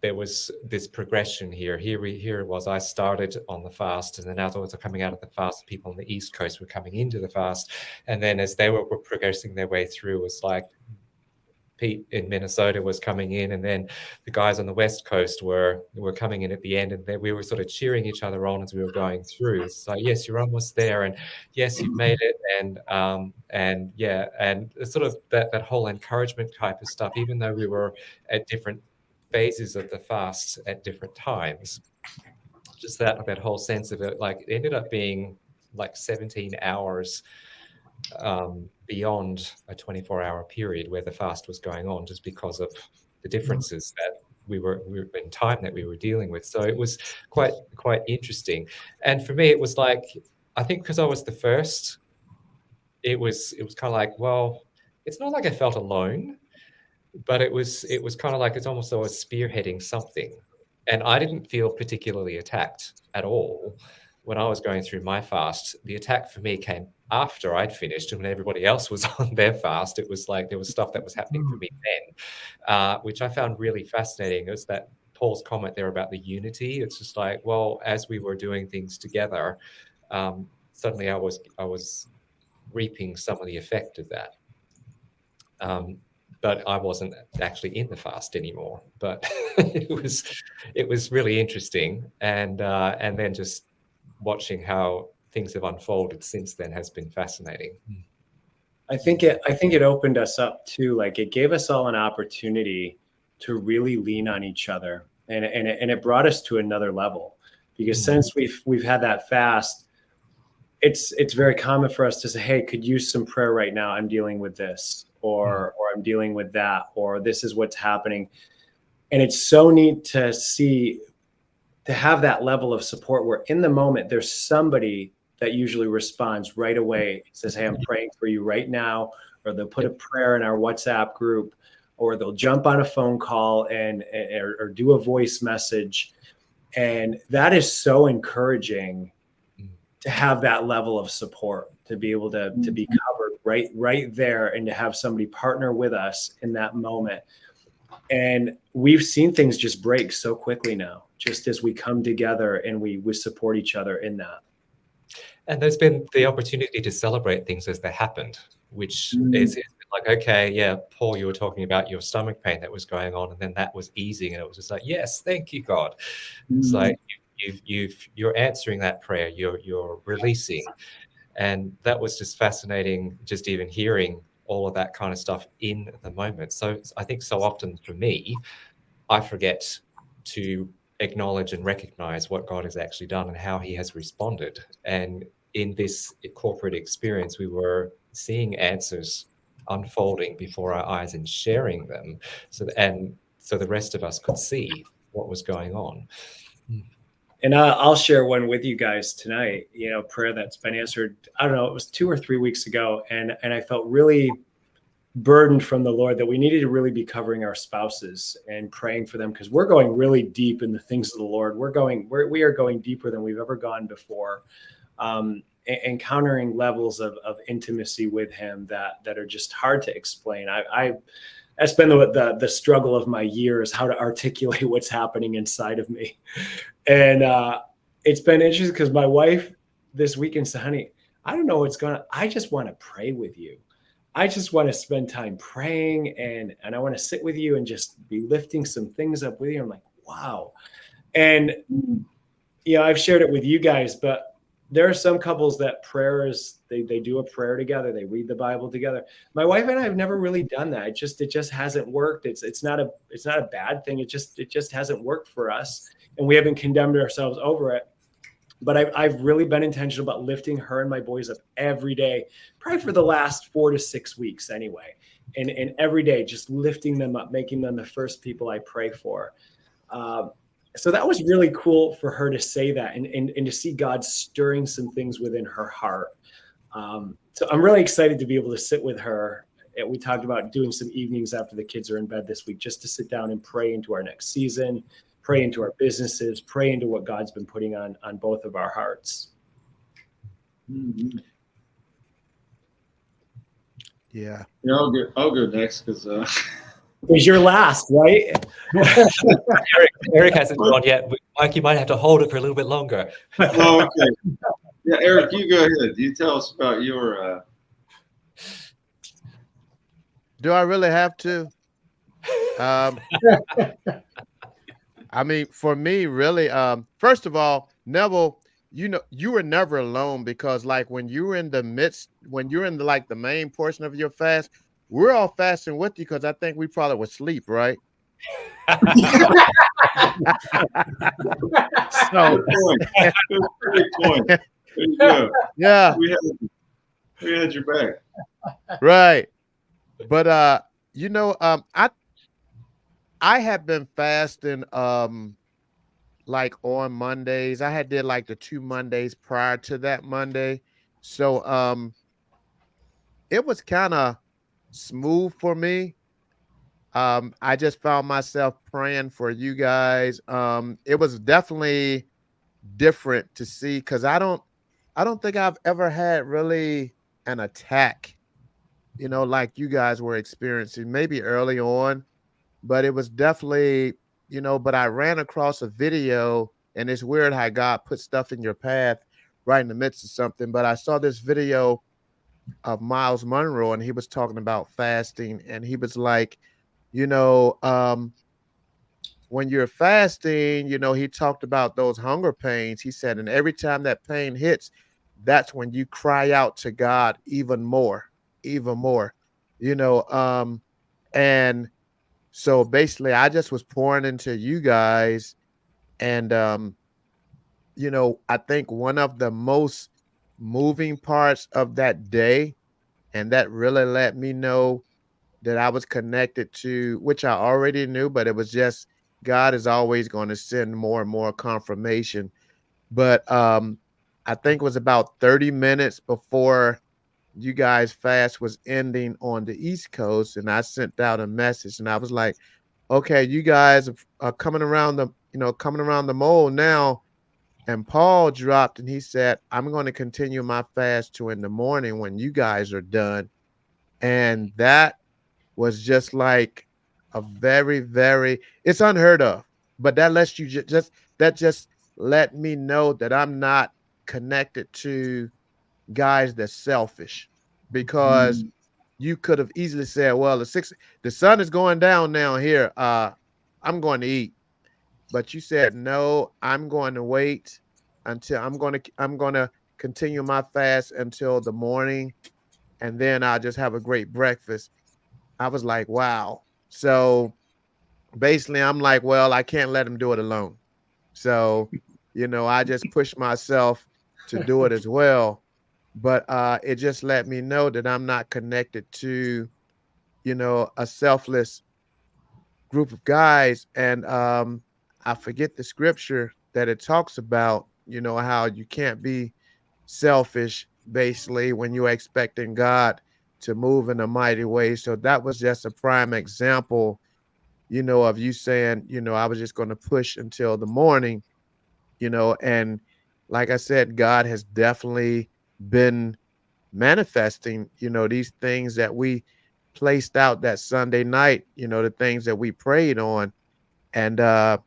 Speaker 4: there was this progression here. Here it was. I started on the fast, and then as I was coming out of the fast, people on the East Coast were coming into the fast. And then as they were progressing their way through, it was like Pete in Minnesota was coming in, and then the guys on the West Coast were coming in at the end, and then we were sort of cheering each other on as we were going through. So yes, you're almost there, and yes, you've made it, and sort of that whole encouragement type of stuff. Even though we were at different phases of the fast at different times, just that whole sense of it, like it ended up being like 17 hours beyond a 24-hour period where the fast was going on, just because of the differences that we were in time that we were dealing with. So it was quite interesting. And for me, it was like, I think because I was the first, it was kind of like, well, it's not like I felt alone, but it was kind of like it's almost though I was spearheading something. And I didn't feel particularly attacked at all when I was going through my fast. The attack for me came after I'd finished, and when everybody else was on their fast. It was like there was stuff that was happening for me then, which I found really fascinating. It was that Paul's comment there about the unity. It's just like, well, as we were doing things together, suddenly I was reaping some of the effect of that. But I wasn't actually in the fast anymore. But it was really interesting, and then just watching how things have unfolded since then has been fascinating.
Speaker 2: I think it opened us up too. Like, it gave us all an opportunity to really lean on each other, and it brought us to another level, because since we've had that fast, it's very common for us to say, hey, could use some prayer right now. I'm dealing with this, or I'm dealing with that, or this is what's happening. And it's so neat to see, to have that level of support where in the moment there's somebody that usually responds right away, says, hey, I'm praying for you right now, or they'll put a prayer in our WhatsApp group, or they'll jump on a phone call or do a voice message. And that is so encouraging to have that level of support, to be able to be covered right there, and to have somebody partner with us in that moment. And we've seen things just break so quickly now, just as we come together and we support each other in that.
Speaker 4: And there's been the opportunity to celebrate things as they happened, which is like, okay, yeah, Paul, you were talking about your stomach pain that was going on, and then that was easing, and it was just like, yes, thank you, God. It's like you're answering that prayer, you're releasing, and that was just fascinating. Just even hearing all of that kind of stuff in the moment. So I think so often for me, I forget to acknowledge and recognize what God has actually done and how he has responded. And in this corporate experience, we were seeing answers unfolding before our eyes and sharing them. So the rest of us could see what was going on.
Speaker 2: And I'll share one with you guys tonight, prayer that's been answered. I don't know, it was 2 or 3 weeks ago. And I felt really burdened from the Lord that we needed to really be covering our spouses and praying for them, because we're going really deep in the things of the Lord. We are going deeper than we've ever gone before, encountering levels of intimacy with him that are just hard to explain. That's been the struggle of my years, how to articulate what's happening inside of me. And it's been interesting because my wife this weekend said, honey, I don't know what's going on. I just want to pray with you. I just want to spend time praying, and I want to sit with you and just be lifting some things up with you. I'm like, wow. And, I've shared it with you guys, but there are some couples that they do a prayer together. They read the Bible together. My wife and I have never really done that. It just hasn't worked. It's not a bad thing. It just hasn't worked for us, and we haven't condemned ourselves over it. But I've really been intentional about lifting her and my boys up every day, probably for the last 4 to 6 weeks anyway. And every day, just lifting them up, making them the first people I pray for. So that was really cool for her to say that and to see God stirring some things within her heart. So I'm really excited to be able to sit with her. We talked about doing some evenings after the kids are in bed this week, just to sit down and pray into our next season, pray into our businesses, pray into what God's been putting on both of our hearts.
Speaker 6: Mm-hmm.
Speaker 1: Yeah.
Speaker 6: I'll go next because
Speaker 2: was your last, right?
Speaker 4: Eric hasn't gone yet. Mike, you might have to hold it for a little bit longer.
Speaker 6: Oh, okay. Yeah, Eric, you go ahead. You tell us about your.
Speaker 1: Do I really have to? I mean, for me, really, first of all, Neville, you were never alone, because like when you're in the main portion of your fast, we're all fasting with you, because I think we probably would sleep, right? So,
Speaker 6: Great point. There you go.
Speaker 1: Yeah,
Speaker 6: we had your back.
Speaker 1: Right. But I have been fasting like on Mondays. I did like the 2 Mondays prior to that Monday. So it was kind of smooth for me. I just found myself praying for you guys. It was definitely different to see, because I don't think I've ever had really an attack, like you guys were experiencing, maybe early on, but it was definitely but I ran across a video, and it's weird how God puts stuff in your path right in the midst of something. But I saw this video of Miles Monroe, and he was talking about fasting, and he was like, when you're fasting, he talked about those hunger pains. He said, and every time that pain hits, that's when you cry out to God even more, even more, and so basically I just was pouring into you guys. And, I think one of the most moving parts of that day, and that really let me know that I was connected to, which I already knew, but it was just God is always going to send more and more confirmation. But I think it was about 30 minutes before you guys fast was ending on the East Coast, and I sent out a message, and I was like, okay, you guys are coming around the mold now. And Paul dropped, and he said, I'm going to continue my fast to in the morning when you guys are done. And that was just like a very, very, it's unheard of, but that lets you just let me know that I'm not connected to guys that's selfish, because you could have easily said, well, the sun is going down now here. I'm going to eat. But you said, no, I'm going to wait until I'm going to continue my fast until the morning, and then I'll just have a great breakfast. I was like, wow. So basically I'm like, well, I can't let him do it alone. So, I just pushed myself to do it as well. But it just let me know that I'm not connected to, a selfless group of guys. And I forget the scripture that it talks about, how you can't be selfish basically when you're expecting God to move in a mighty way. So that was just a prime example, of you saying, I was just going to push until the morning, and like I said, God has definitely been manifesting, these things that we placed out that Sunday night, the things that we prayed on. And, that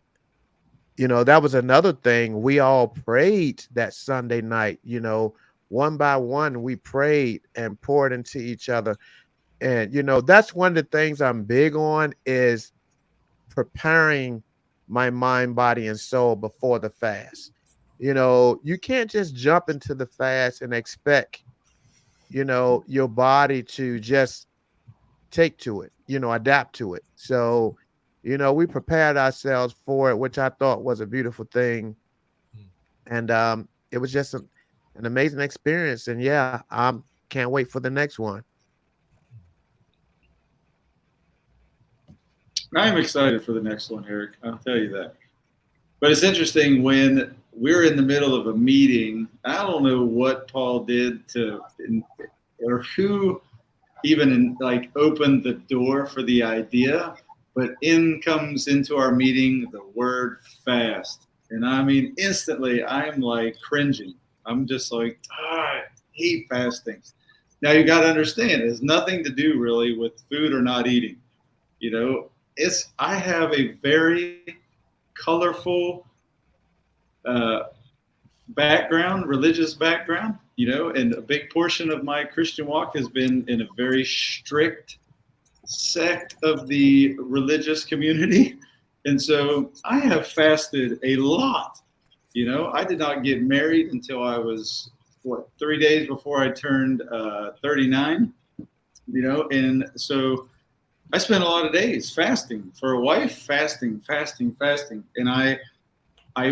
Speaker 1: was another thing. We all prayed that Sunday night, one by one, we prayed and poured into each other. And, that's one of the things I'm big on is preparing my mind, body, and soul before the fast. You can't just jump into the fast and expect, your body to just take to it, adapt to it. So, we prepared ourselves for it, which I thought was a beautiful thing. And it was just an amazing experience. And yeah, I can't wait for the next one.
Speaker 6: I'm excited for the next one, Eric. I'll tell you that. But it's interesting when we're in the middle of a meeting. I don't know what Paul did or who even opened the door for the idea, but in comes into our meeting the word fast. And I mean, instantly I'm like cringing. I'm just like, I hate fasting. Now you got to understand, it has nothing to do really with food or not eating. I have a very colorful background, religious background, and a big portion of my Christian walk has been in a very strict sect of the religious community. And so I have fasted a lot. I did not get married until I was 3 days before I turned 39, and so I spent a lot of days fasting. For a wife, fasting. And I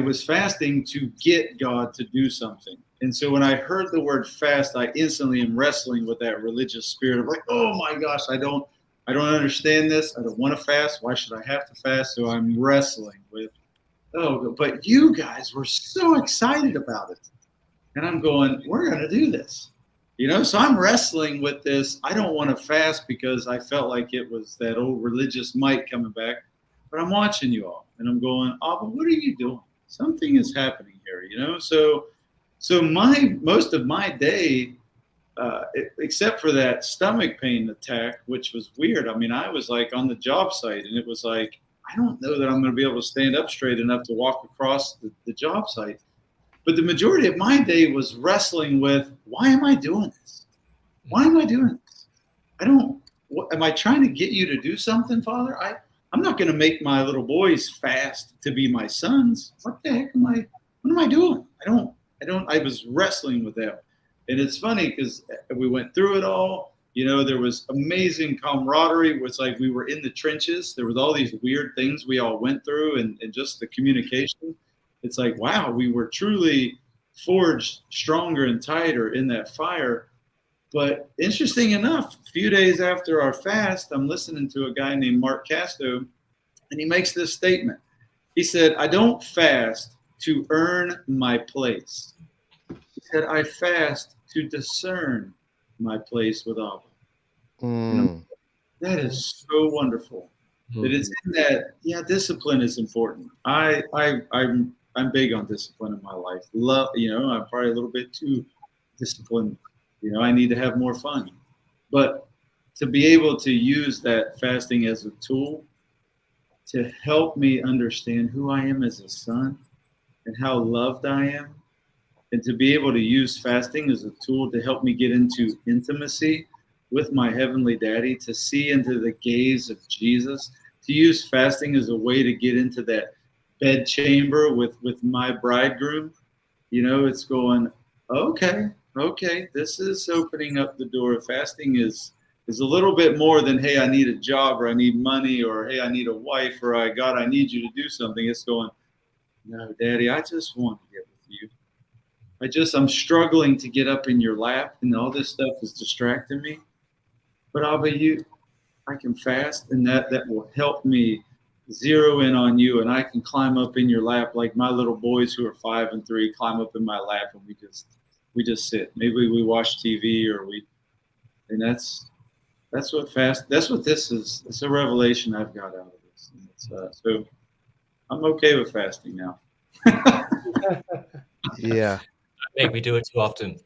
Speaker 6: was fasting to get God to do something. And so when I heard the word fast, I instantly am wrestling with that religious spirit of like, oh my gosh, I don't understand this. I don't want to fast. Why should I have to fast? So I'm wrestling with, but you guys were so excited about it. And I'm going, we're going to do this. So I'm wrestling with this. I don't want to fast because I felt like it was that old religious Mike coming back. But I'm watching you all, and I'm going, but what are you doing? Something is happening here, So most of my day, except for that stomach pain attack, which was weird. I mean, I was like on the job site, and it was like I don't know that I'm going to be able to stand up straight enough to walk across the job site. But the majority of my day was wrestling with, why am I doing this? Why am I doing this? Am I trying to get you to do something, Father? I'm not going to make my little boys fast to be my sons. What the heck what am I doing? I was wrestling with that. And it's funny because we went through it all. You know, there was amazing camaraderie. It was like we were in the trenches. There was all these weird things we all went through and just the communication. It's like, wow, we were truly forged stronger and tighter in that fire. But interesting enough, a few days after our fast, I'm listening to a guy named Mark Casto, and he makes this statement. He said, I don't fast to earn my place. He said, I fast to discern my place with Abba. That is so wonderful. That it's in that, discipline is important. I'm big on discipline in my life. I'm probably a little bit too disciplined. I need to have more fun. But to be able to use that fasting as a tool to help me understand who I am as a son and how loved I am, and to be able to use fasting as a tool to help me get into intimacy with my heavenly daddy, to see into the gaze of Jesus, to use fasting as a way to get into that bed chamber with my bridegroom. It's going, okay, this is opening up the door. Fasting is a little bit more than, hey, I need a job, or I need money, or hey, I need a wife, or God, I need you to do something. It's going, no, Daddy, I just want to get with you. I'm struggling to get up in your lap, and all this stuff is distracting me. But I can fast, and that will help me zero in on you, and I can climb up in your lap like my little boys who are 5 and 3 climb up in my lap, and we just sit. Maybe we watch TV, and that's what this is. It's a revelation I've got out of this. And so I'm okay with fasting now.
Speaker 1: Yeah.
Speaker 4: I think we do it too often.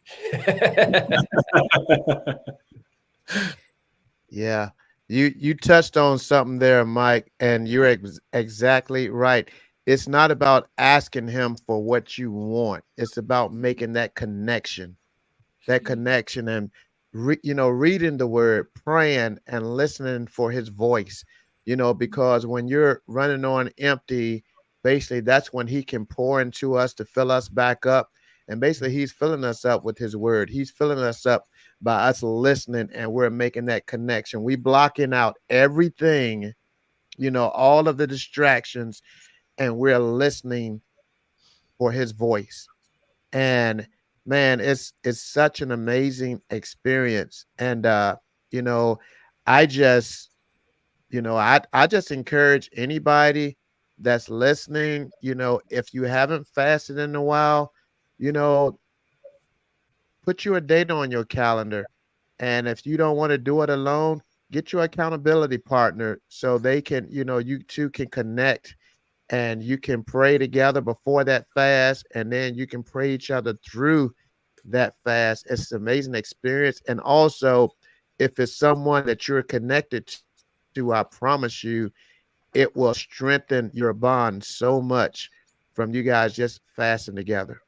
Speaker 1: Yeah. You touched on something there, Mike, and you're exactly right. It's not about asking him for what you want. It's about making that connection and reading the word, praying and listening for his voice, because when you're running on empty, basically that's when he can pour into us to fill us back up. And basically he's filling us up with his word. He's filling us up by us listening, and we're making that connection. We blocking out everything, all of the distractions, and we're listening for his voice. And man, it's such an amazing experience. And I just encourage anybody that's listening, if you haven't fasted in a while, put you a date on your calendar. And if you don't want to do it alone, get your accountability partner so they can, you two can connect, and you can pray together before that fast, and then you can pray each other through that fast. It's an amazing experience. And also, if it's someone that you're connected to, I promise you, it will strengthen your bond so much from you guys just fasting together.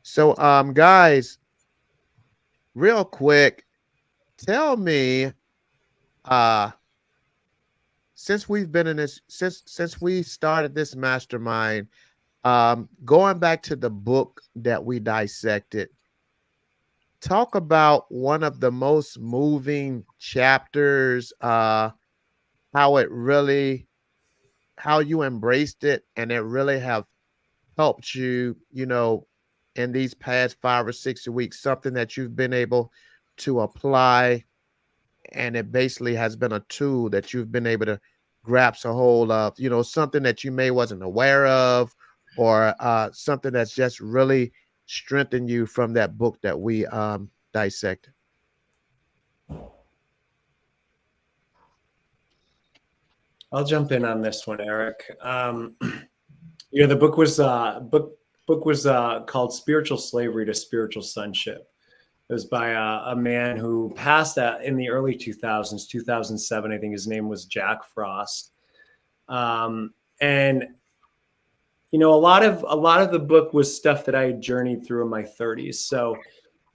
Speaker 1: So, guys, real quick, tell me, since we've been in this, since we started this mastermind, going back to the book that we dissected, talk about one of the most moving chapters, how you embraced it, and it really have helped you, in these past 5 or 6 weeks, something that you've been able to apply, and it basically has been a tool that you've been able to grasp a hold of, something that you may wasn't aware of, or something that's just really strengthened you from that book that we dissected.
Speaker 2: I'll jump in on this one, Eric. The book was called Spiritual Slavery to Spiritual Sonship. It was by a man who passed in the early 2000s, 2007. I think his name was Jack Frost. And you know, a lot of the book was stuff that I had journeyed through in my 30s. So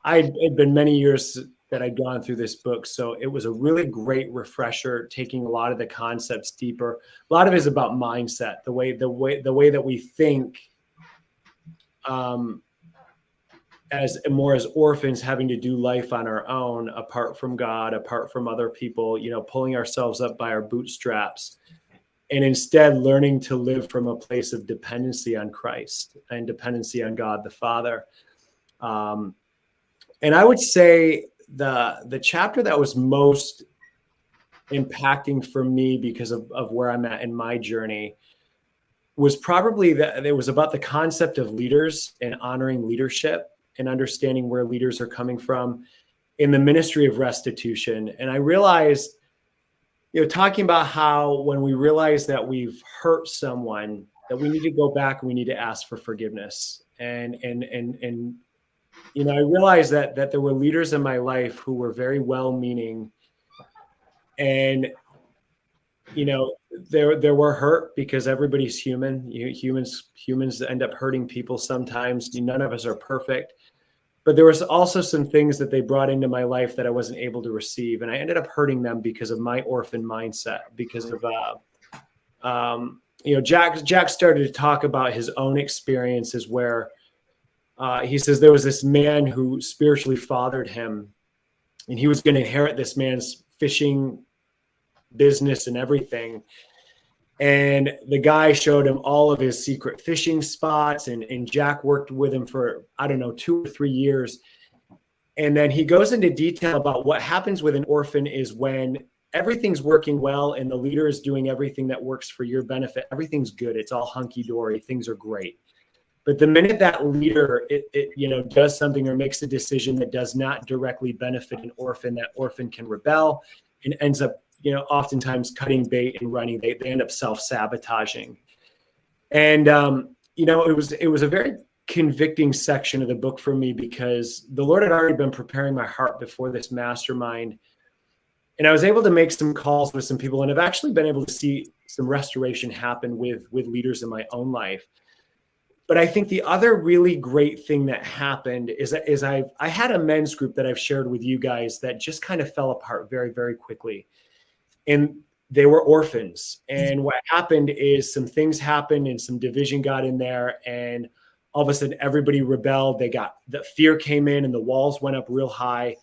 Speaker 2: it'd been many years that I'd gone through this book. So it was a really great refresher, taking a lot of the concepts deeper. A lot of it is about mindset, the way that we think, as orphans, having to do life on our own, apart from God, apart from other people, you know, pulling ourselves up by our bootstraps, and instead learning to live from a place of dependency on Christ and dependency on God the Father. And I would say the chapter that was most impacting for me because of where I'm at in my journey was probably that it was about the concept of leaders and honoring leadership and understanding where leaders are coming from in the ministry of restitution. And I realized, you know, talking about how when we realize that we've hurt someone, that we need to go back and we need to ask for forgiveness. And you know, I realized that there were leaders in my life who were very well-meaning, and you know, there were hurt, because everybody's human. Humans end up hurting people sometimes. None of us are perfect. But there was also some things that they brought into my life that I wasn't able to receive. And I ended up hurting them because of my orphan mindset, because of, you know, Jack started to talk about his own experiences where he says there was this man who spiritually fathered him, and he was going to inherit this man's fishing business and everything. And the guy showed him all of his secret fishing spots, and Jack worked with him for, I don't know, 2 or 3 years. And then he goes into detail about what happens with an orphan is when everything's working well and the leader is doing everything that works for your benefit. Everything's good. It's all hunky-dory. Things are great. But the minute that leader, you know, does something or makes a decision that does not directly benefit an orphan, that orphan can rebel and ends up, you know, oftentimes cutting bait and running. They end up self-sabotaging. And, you know, it was a very convicting section of the book for me, because the Lord had already been preparing my heart before this mastermind. And I was able to make some calls with some people, and I've actually been able to see some restoration happen with leaders in my own life. But I think the other really great thing that happened is I had a men's group that I've shared with you guys that just kind of fell apart very, very quickly. And they were orphans. And what happened is some things happened and some division got in there, and all of a sudden everybody rebelled. The fear came in and the walls went up real high,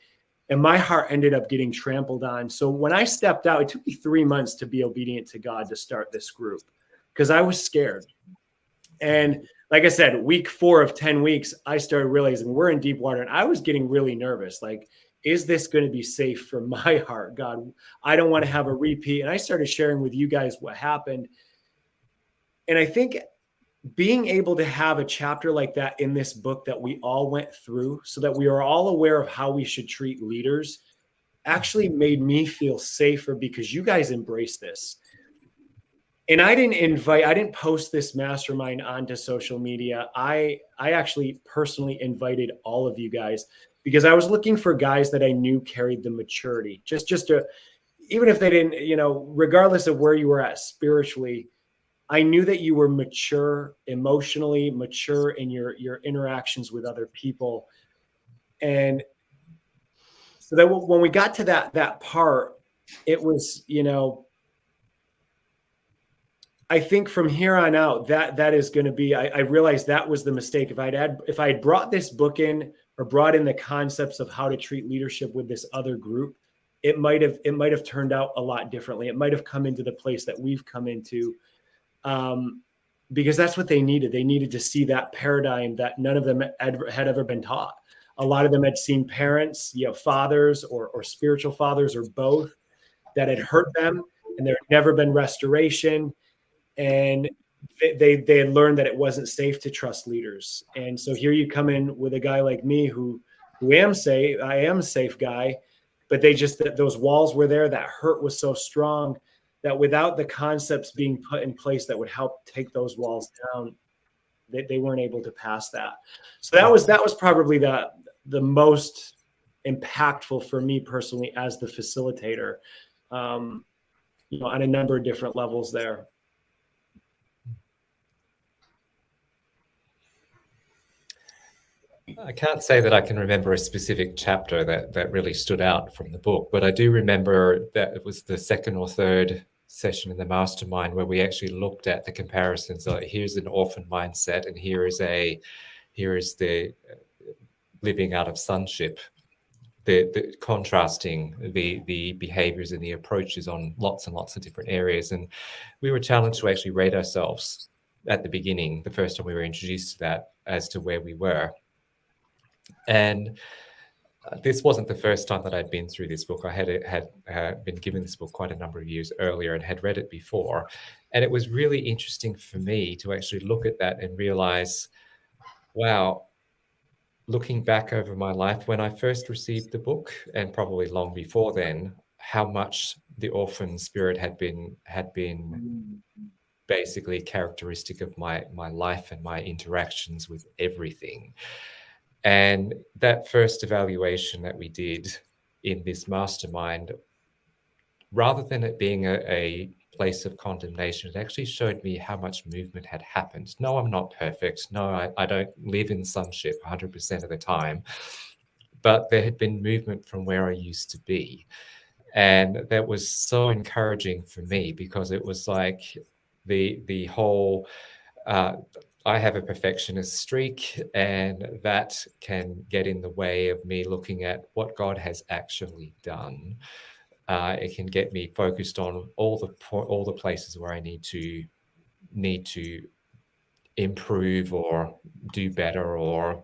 Speaker 2: and my heart ended up getting trampled on. So when I stepped out, it took me 3 months to be obedient to God to start this group, because I was scared. And like I said, week 4 of 10 weeks, I started realizing we're in deep water, and I was getting really nervous. Like, is this going to be safe for my heart? God, I don't want to have a repeat. And I started sharing with you guys what happened. And I think being able to have a chapter like that in this book that we all went through, so that we are all aware of how we should treat leaders, actually made me feel safer, because you guys embrace this. And I didn't post this mastermind onto social media. I actually personally invited all of you guys, because I was looking for guys that I knew carried the maturity, just to, even if they didn't, you know, regardless of where you were at spiritually, I knew that you were mature emotionally, mature in your interactions with other people. And so that when we got to that part, it was, you know, I think from here on out, that is going to be, I realized that was the mistake. If I had brought this book in, or brought in the concepts of how to treat leadership with this other group, it might have turned out a lot differently. It might have come into the place that we've come into, because that's what they needed. They needed to see that paradigm that none of them had ever been taught. A lot of them had seen parents, you know, fathers or spiritual fathers or both, that had hurt them, and there had never been restoration. And they had learned that it wasn't safe to trust leaders. And so here you come in with a guy like me who am safe. I am a safe guy, but those walls were there. That hurt was so strong that without the concepts being put in place that would help take those walls down, they weren't able to pass that. So that was probably the most impactful for me personally as the facilitator, on a number of different levels there.
Speaker 4: I can't say that I can remember a specific chapter that really stood out from the book, but I do remember that it was the second or third session in the mastermind where we actually looked at the comparisons. Like, here's an orphan mindset, and here is the living out of sonship. The contrasting the behaviors and the approaches on lots and lots of different areas, and we were challenged to actually rate ourselves at the beginning, the first time we were introduced to that, as to where we were. And this wasn't the first time that I'd been through this book. I had been given this book quite a number of years earlier and had read it before. And it was really interesting for me to actually look at that and realize, wow, looking back over my life, when I first received the book, and probably long before then, how much the orphan spirit had been basically characteristic of my life and my interactions with everything. And that first evaluation that we did in this mastermind, rather than it being a place of condemnation, it actually showed me how much movement had happened. No, I'm not perfect. No, I don't live in sonship 100% of the time. But there had been movement from where I used to be. And that was so encouraging for me, because it was like the whole... I have a perfectionist streak, and that can get in the way of me looking at what God has actually done. It can get me focused on all the places where I need to improve or do better, or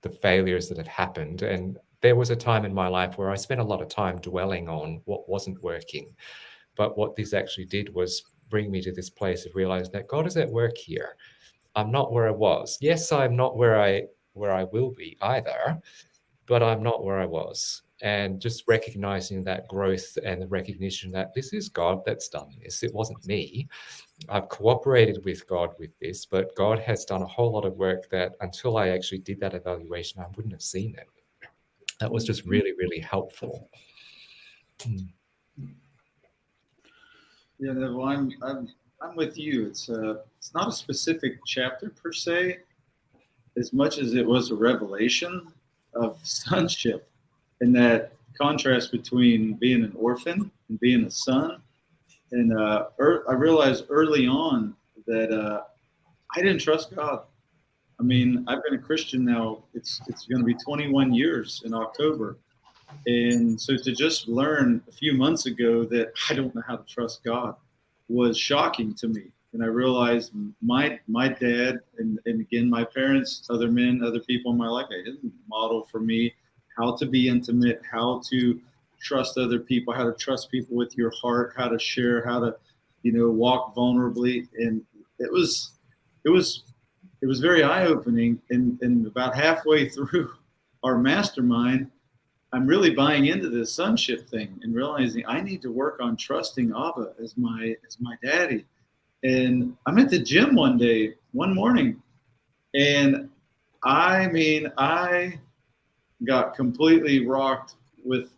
Speaker 4: the failures that have happened. And there was a time in my life where I spent a lot of time dwelling on what wasn't working. But what this actually did was bring me to this place of realizing that God is at work here. I'm not where I was. Yes, I'm not where I will be either, but I'm not where I was. And just recognizing that growth and the recognition that this is God that's done this. It wasn't me. I've cooperated with God with this, but God has done a whole lot of work that until I actually did that evaluation, I wouldn't have seen it. That was just really, really helpful.
Speaker 6: Yeah, Neville, I'm with you. It's not a specific chapter per se, as much as it was a revelation of sonship, and that contrast between being an orphan and being a son. And I realized early on that I didn't trust God. I mean, I've been a Christian now. It's going to be 21 years in October. And so to just learn a few months ago that I don't know how to trust God was shocking to me. And I realized my dad and again, my parents, other men, other people in my life, they didn't model for me how to be intimate, how to trust other people, how to trust people with your heart, how to share, how to, walk vulnerably. And it was very eye-opening. And about halfway through our mastermind, I'm really buying into this sonship thing and realizing I need to work on trusting Abba as my daddy. And I'm at the gym one morning, and I got completely rocked with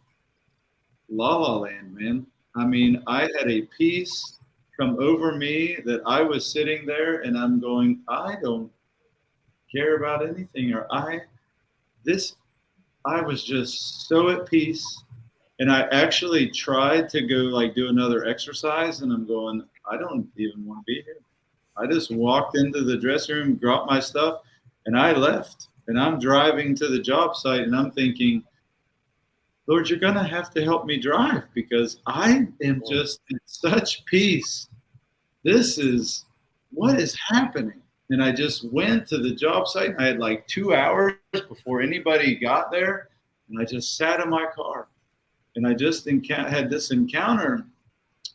Speaker 6: La La Land, man. I mean, I had a peace come over me that I was sitting there and I'm going, I don't care about anything, I was just so at peace. And I actually tried to go do another exercise, and I'm going, I don't even want to be here. I just walked into the dressing room, dropped my stuff, and I left. And I'm driving to the job site, and I'm thinking, Lord, you're going to have to help me drive, because I am just in such peace. What is happening? And I just went to the job site. I had 2 hours before anybody got there. And I just sat in my car. And I just had this encounter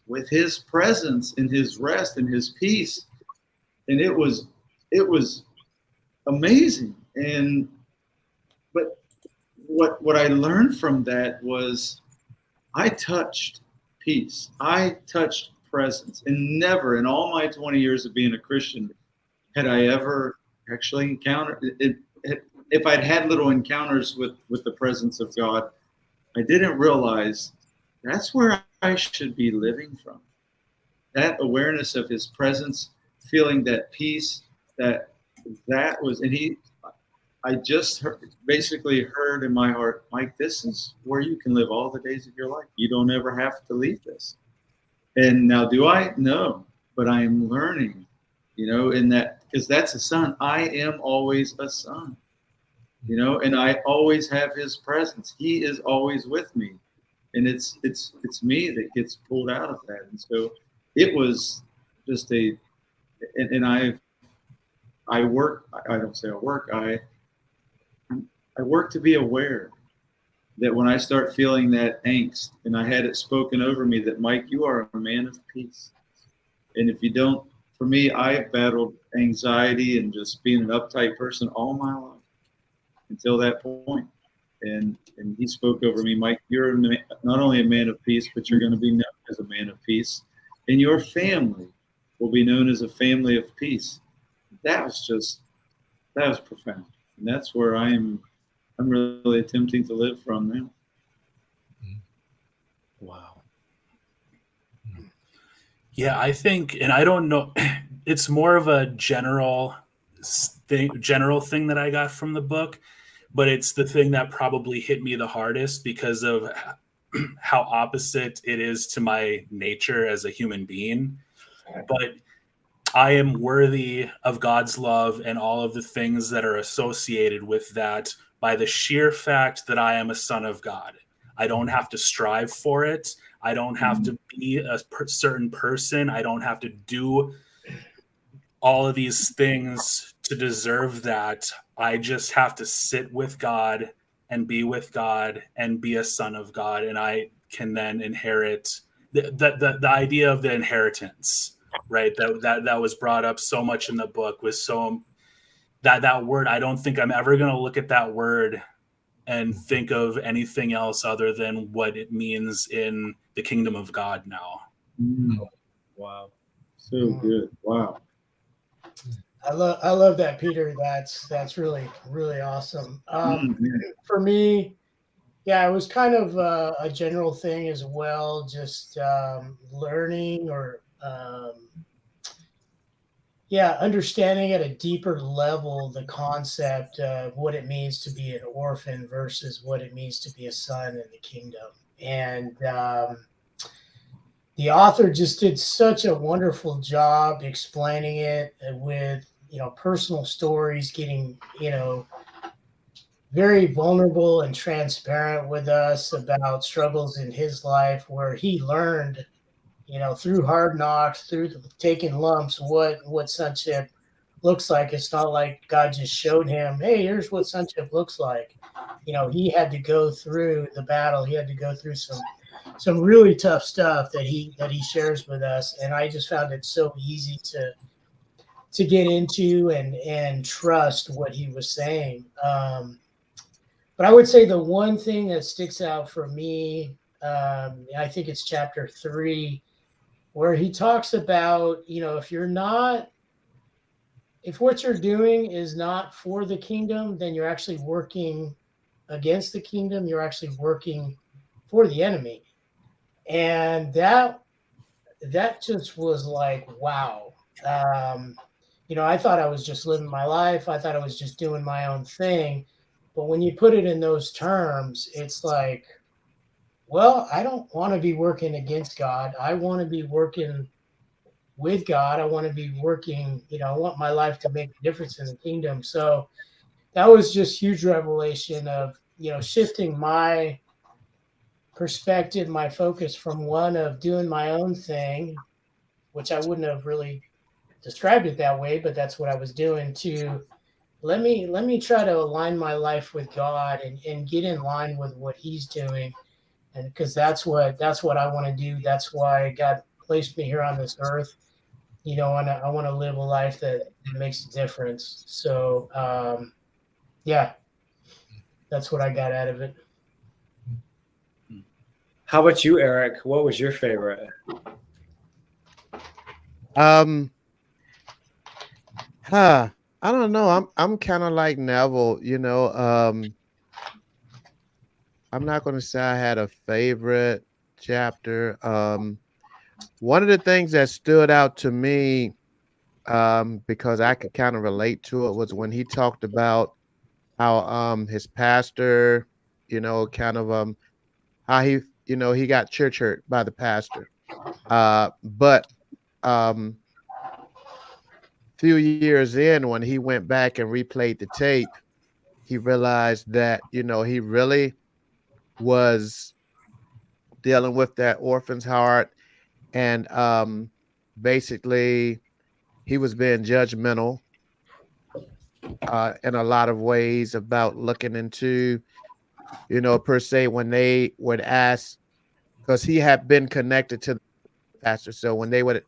Speaker 6: with his presence and his rest and his peace. And it was amazing. But what I learned from that was I touched peace. I touched presence. And never in all my 20 years of being a Christian had I ever actually encountered it. If I'd had little encounters with the presence of God, I didn't realize that's where I should be living from. That awareness of his presence, feeling that peace, that was, and I just basically heard in my heart, Mike, this is where you can live all the days of your life. You don't ever have to leave this. And now, do I? No, but I am learning, in that, because that's a son. I am always a son, and I always have his presence. He is always with me. And it's me that gets pulled out of that. And so it was just and I work, I don't say I work, I work to be aware that when I start feeling that angst, and I had it spoken over me that, Mike, you are a man of peace. And if you don't, for me, I've battled anxiety and just being an uptight person all my life until that point. And he spoke over me, Mike, you're not only a man of peace, but you're going to be known as a man of peace. And your family will be known as a family of peace. That was profound. And that's where I'm really attempting to live from now.
Speaker 2: Wow.
Speaker 3: Yeah, I think, and I don't know, it's more of a general thing that I got from the book, but it's the thing that probably hit me the hardest because of how opposite it is to my nature as a human being. But I am worthy of God's love and all of the things that are associated with that by the sheer fact that I am a son of God. I don't have to strive for it. I don't have to be a certain person. I don't have to do all of these things to deserve that. I just have to sit with God and be with God and be a son of God. And I can then inherit the idea of the inheritance, right? That was brought up so much in the book was so that word. I don't think I'm ever going to look at that word and think of anything else other than what it means in the kingdom of God now.
Speaker 2: Wow.
Speaker 6: So good. Wow.
Speaker 5: I love that, Peter. That's really, really awesome. For me, yeah, it was kind of a general thing as well, just learning or understanding at a deeper level the concept of what it means to be an orphan versus what it means to be a son in the kingdom. And the author just did such a wonderful job explaining it with, personal stories, getting, very vulnerable and transparent with us about struggles in his life where he learned, through hard knocks, through taking lumps, what sonship looks like. It's not like God just showed him, hey, here's what sonship looks like. He had to go through the battle. He had to go through some really tough stuff that he shares with us. And I just found it so easy to get into and trust what he was saying. But I would say the one thing that sticks out for me, I think it's chapter 3, where he talks about, if what you're doing is not for the kingdom, then you're actually working against the kingdom. You're actually working for the enemy. And that just was like, wow. I thought I was just living my life. I thought I was just doing my own thing. But when you put it in those terms, it's like, well, I don't want to be working against God. I want to be working with God. I want to be working, I want my life to make a difference in the kingdom. So that was just huge revelation of, shifting my perspective, my focus from one of doing my own thing, which I wouldn't have really described it that way, but that's what I was doing, to let me try to align my life with God and get in line with what he's doing. And because that's what I want to do. That's why God placed me here on this earth, and I want to live a life that makes a difference. So that's what I got out of it.
Speaker 2: How about you, Eric? What was your favorite?
Speaker 1: I don't know. I'm kind of like Neville, I'm not going to say I had a favorite chapter. One of the things that stood out to me, because I could kind of relate to it, was when he talked about how his pastor, kind of how he, he got church hurt by the pastor. But um few years in, when he went back and replayed the tape, he realized that, he really was dealing with that orphan's heart, and basically he was being judgmental in a lot of ways about looking into, per se, when they would ask, because he had been connected to the pastor. So when they would,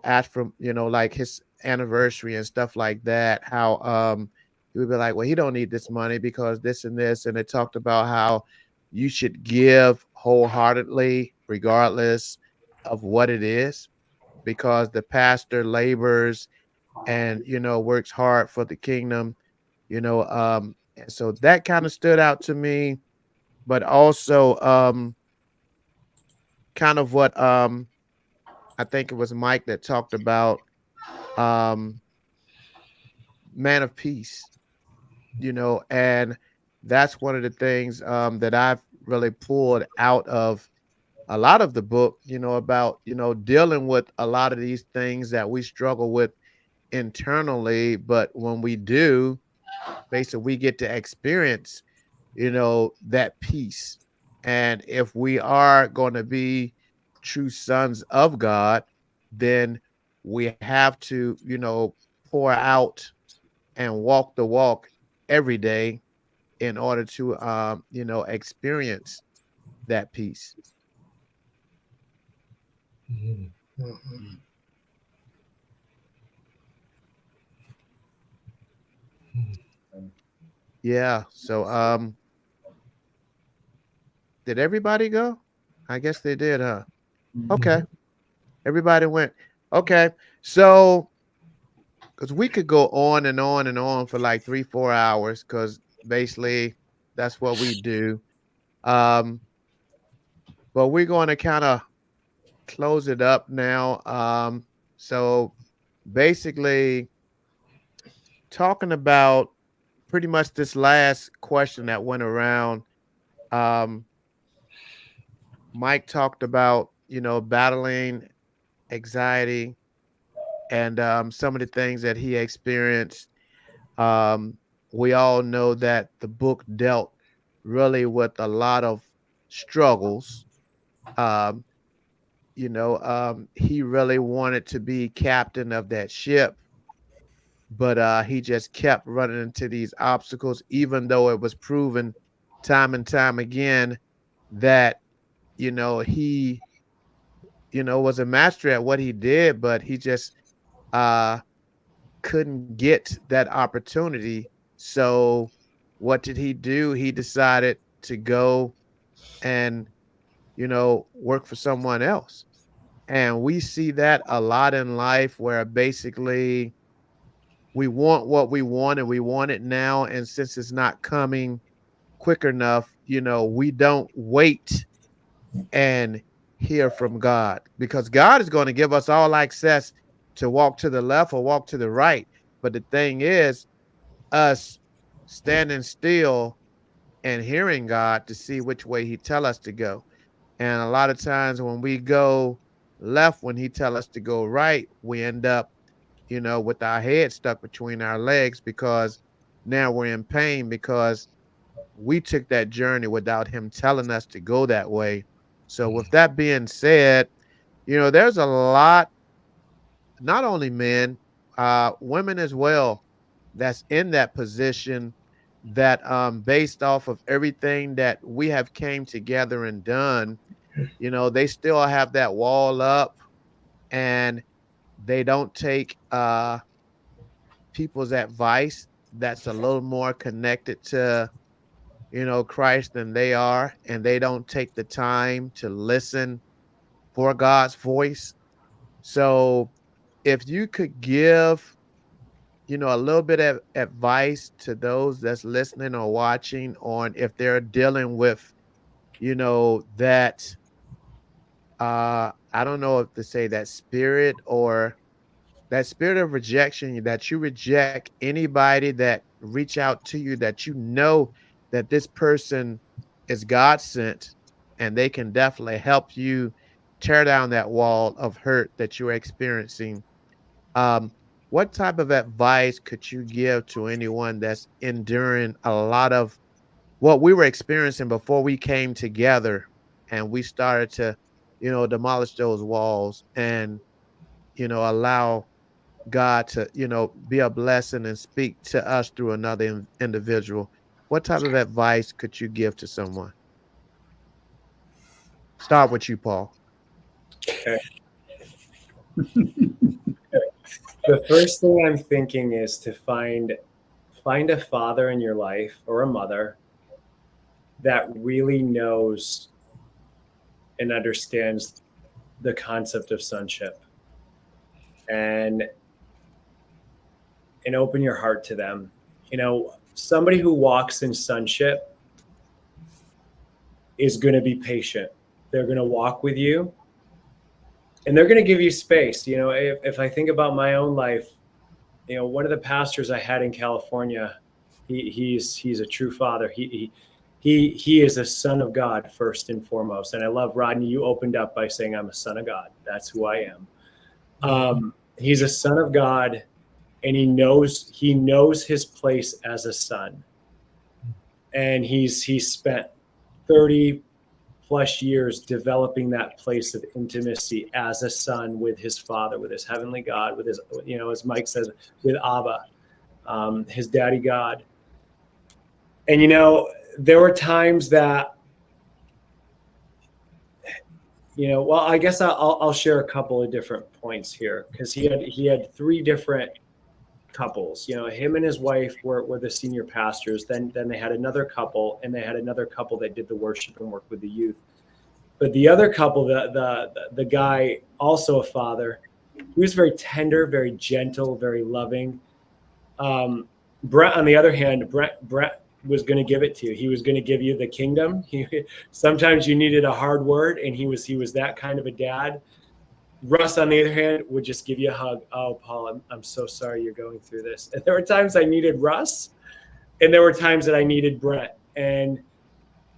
Speaker 1: ask from, like his anniversary and stuff like that, how he would be like, well, he don't need this money because this and this. And it talked about how you should give wholeheartedly, regardless of what it is, because the pastor labors and, works hard for the kingdom, and so that kind of stood out to me. But also kind of what I think it was Mike that talked about, um man of peace, and that's one of the things that I've really pulled out of a lot of the book, about, dealing with a lot of these things that we struggle with internally. But when we do, basically we get to experience, that peace. And if we are going to be true sons of God, then we have to, pour out and walk the walk every day in order to, experience that peace.
Speaker 4: Mhm.
Speaker 5: Mhm.
Speaker 1: Yeah. So, did everybody go? I guess they did, huh? Okay.
Speaker 4: Mhm.
Speaker 1: Everybody went. Okay. So, because we could go on and on and on for like 3, 4 hours, because basically that's what we do. Um, but we're going to kind of close it up now. So basically, talking about pretty much this last question that went around, um, Mike talked about, battling anxiety and some of the things that he experienced. Um, we all know that the book dealt really with a lot of struggles. Um, he really wanted to be captain of that ship, but he just kept running into these obstacles, even though it was proven time and time again that, he, was a master at what he did, but he just uh couldn't get that opportunity. So what did he do? He decided to go and, work for someone else. And we see that a lot in life, where basically we want what we want and we want it now. And since it's not coming quick enough, we don't wait and hear from God, because God is going to give us all access to walk to the left or walk to the right. But the thing is, us standing still and hearing God to see which way he tell us to go. And a lot of times when we go left, when he tell us to go right, we end up, with our head stuck between our legs, because now we're in pain, because we took that journey without him telling us to go that way. So with that being said, there's a lot, not only men, women as well, that's in that position, that based off of everything that we have came together and done, they still have that wall up, and they don't take people's advice that's a little more connected to, Christ than they are, and they don't take the time to listen for God's voice. So if you could give a little bit of advice to those that's listening or watching on if they're dealing with, that I don't know if to say that spirit or that spirit of rejection, that you reject anybody that reach out to you, that that this person is God sent, and they can definitely help you tear down that wall of hurt that you're experiencing. um, what type of advice could you give to anyone that's enduring a lot of what we were experiencing before we came together and we started to, demolish those walls and, allow God to, be a blessing and speak to us through another individual? What type of advice could you give to someone? Start with you, Paul.
Speaker 2: Okay. The first thing I'm thinking is to find a father in your life or a mother that really knows and understands the concept of sonship, and open your heart to them. Somebody who walks in sonship is going to be patient. They're going to walk with you, and they're going to give you space. If I think about my own life, one of the pastors I had in California, he's a true father. He is a son of God first and foremost. And I love, Rodney, you opened up by saying I'm a son of God. That's who I am. He's a son of God, and he knows his place as a son. And he's spent 30 plus years developing that place of intimacy as a son with his father, with his heavenly God, with his, as Mike says, with Abba, his daddy God. And, there were times that, well, I guess I'll share a couple of different points here, because he had three different couples. Him and his wife were the senior pastors. Then they had another couple, and they had another couple that did the worship and work with the youth. But the other couple, the guy, also a father, he was very tender, very gentle, very loving. Brett, on the other hand, Brett was going to give it to you. He was going to give you the kingdom. Sometimes you needed a hard word, and he was that kind of a dad. Russ, on the other hand, would just give you a hug. Oh, Paul, I'm so sorry you're going through this. And there were times I needed Russ, and there were times that I needed Brett. And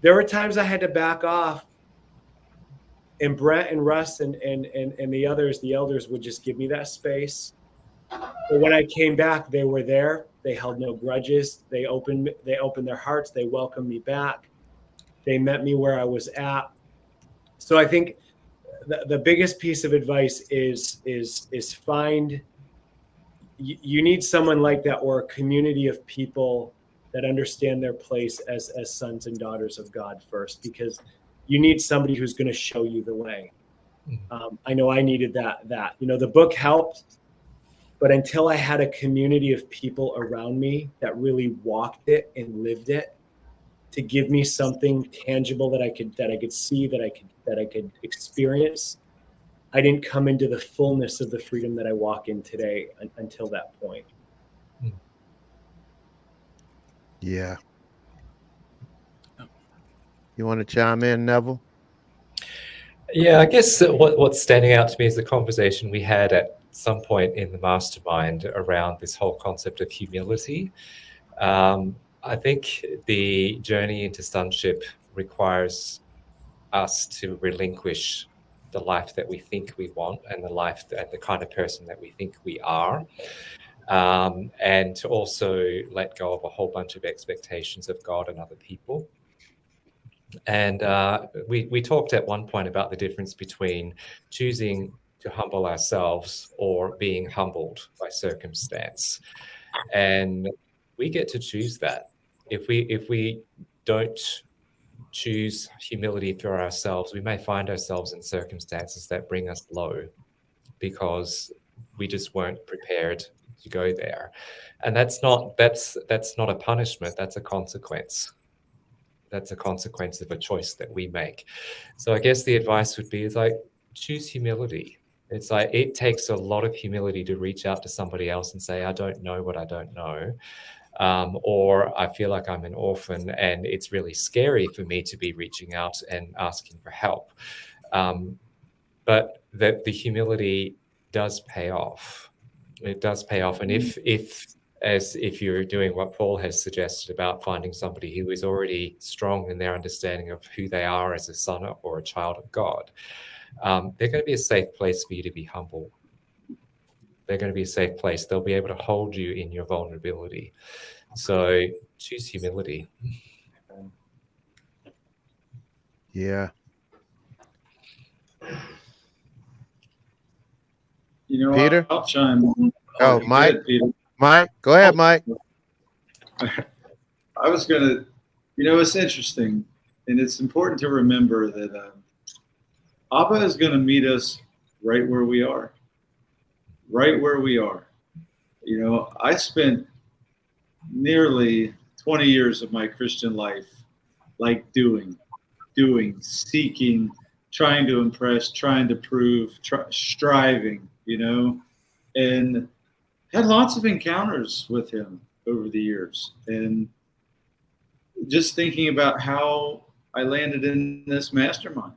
Speaker 2: there were times I had to back off, and Brett and Russ and the others, the elders, would just give me that space. But when I came back, they were there. They held no grudges. They opened their hearts. They welcomed me back. They met me where I was at. So I think the biggest piece of advice is find, you need someone like that, or a community of people that understand their place as sons and daughters of God first, because you need somebody who's going to show you the way. I know I needed that. The book helped, but until I had a community of people around me that really walked it and lived it, to give me something tangible that I could see, that I could experience, I didn't come into the fullness of the freedom that I walk in today until that point.
Speaker 1: Yeah. You want to chime in, Neville?
Speaker 4: Yeah, I guess what's standing out to me is the conversation we had at some point in the mastermind around this whole concept of humility. I think the journey into sonship requires us to relinquish the life that we think we want, and the life and the kind of person that we think we are, and to also let go of a whole bunch of expectations of God and other people. And we talked at one point about the difference between choosing to humble ourselves or being humbled by circumstance. And we get to choose that. If we don't choose humility for ourselves, we may find ourselves in circumstances that bring us low because we just weren't prepared to go there. And that's not a punishment, that's a consequence. That's a consequence of a choice that we make. So I guess the advice would be choose humility. It's like it takes a lot of humility to reach out to somebody else and say, I don't know what I don't know. Or I feel like I'm an orphan and it's really scary for me to be reaching out and asking for help. But the humility does pay off. It does pay off. And if you're doing what Paul has suggested about finding somebody who is already strong in their understanding of who they are as a son or a child of God, they're going to be a safe place for you to be humble. They're going to be a safe place. They'll be able to hold you in your vulnerability. So choose humility.
Speaker 1: Yeah.
Speaker 6: You know,
Speaker 1: Peter?
Speaker 6: I'll chime in.
Speaker 1: Oh, Mike.
Speaker 6: Good, Peter.
Speaker 1: Mike, go ahead, Mike.
Speaker 6: I was going to, it's interesting, and it's important to remember that Abba is going to meet us right where we are. Right where we are. I spent nearly 20 years of my Christian life like doing, seeking, trying to impress, trying to prove, striving, and had lots of encounters with him over the years. And just thinking about how I landed in this mastermind,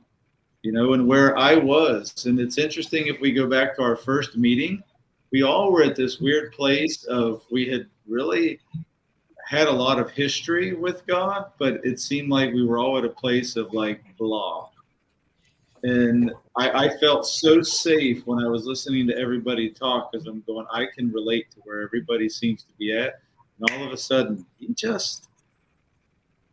Speaker 6: and where I was. And it's interesting, if we go back to our first meeting, we all were at this weird place of, we had really had a lot of history with God, but it seemed like we were all at a place of like blah. And I felt so safe when I was listening to everybody talk, because I'm going, I can relate to where everybody seems to be at. And all of a sudden, he just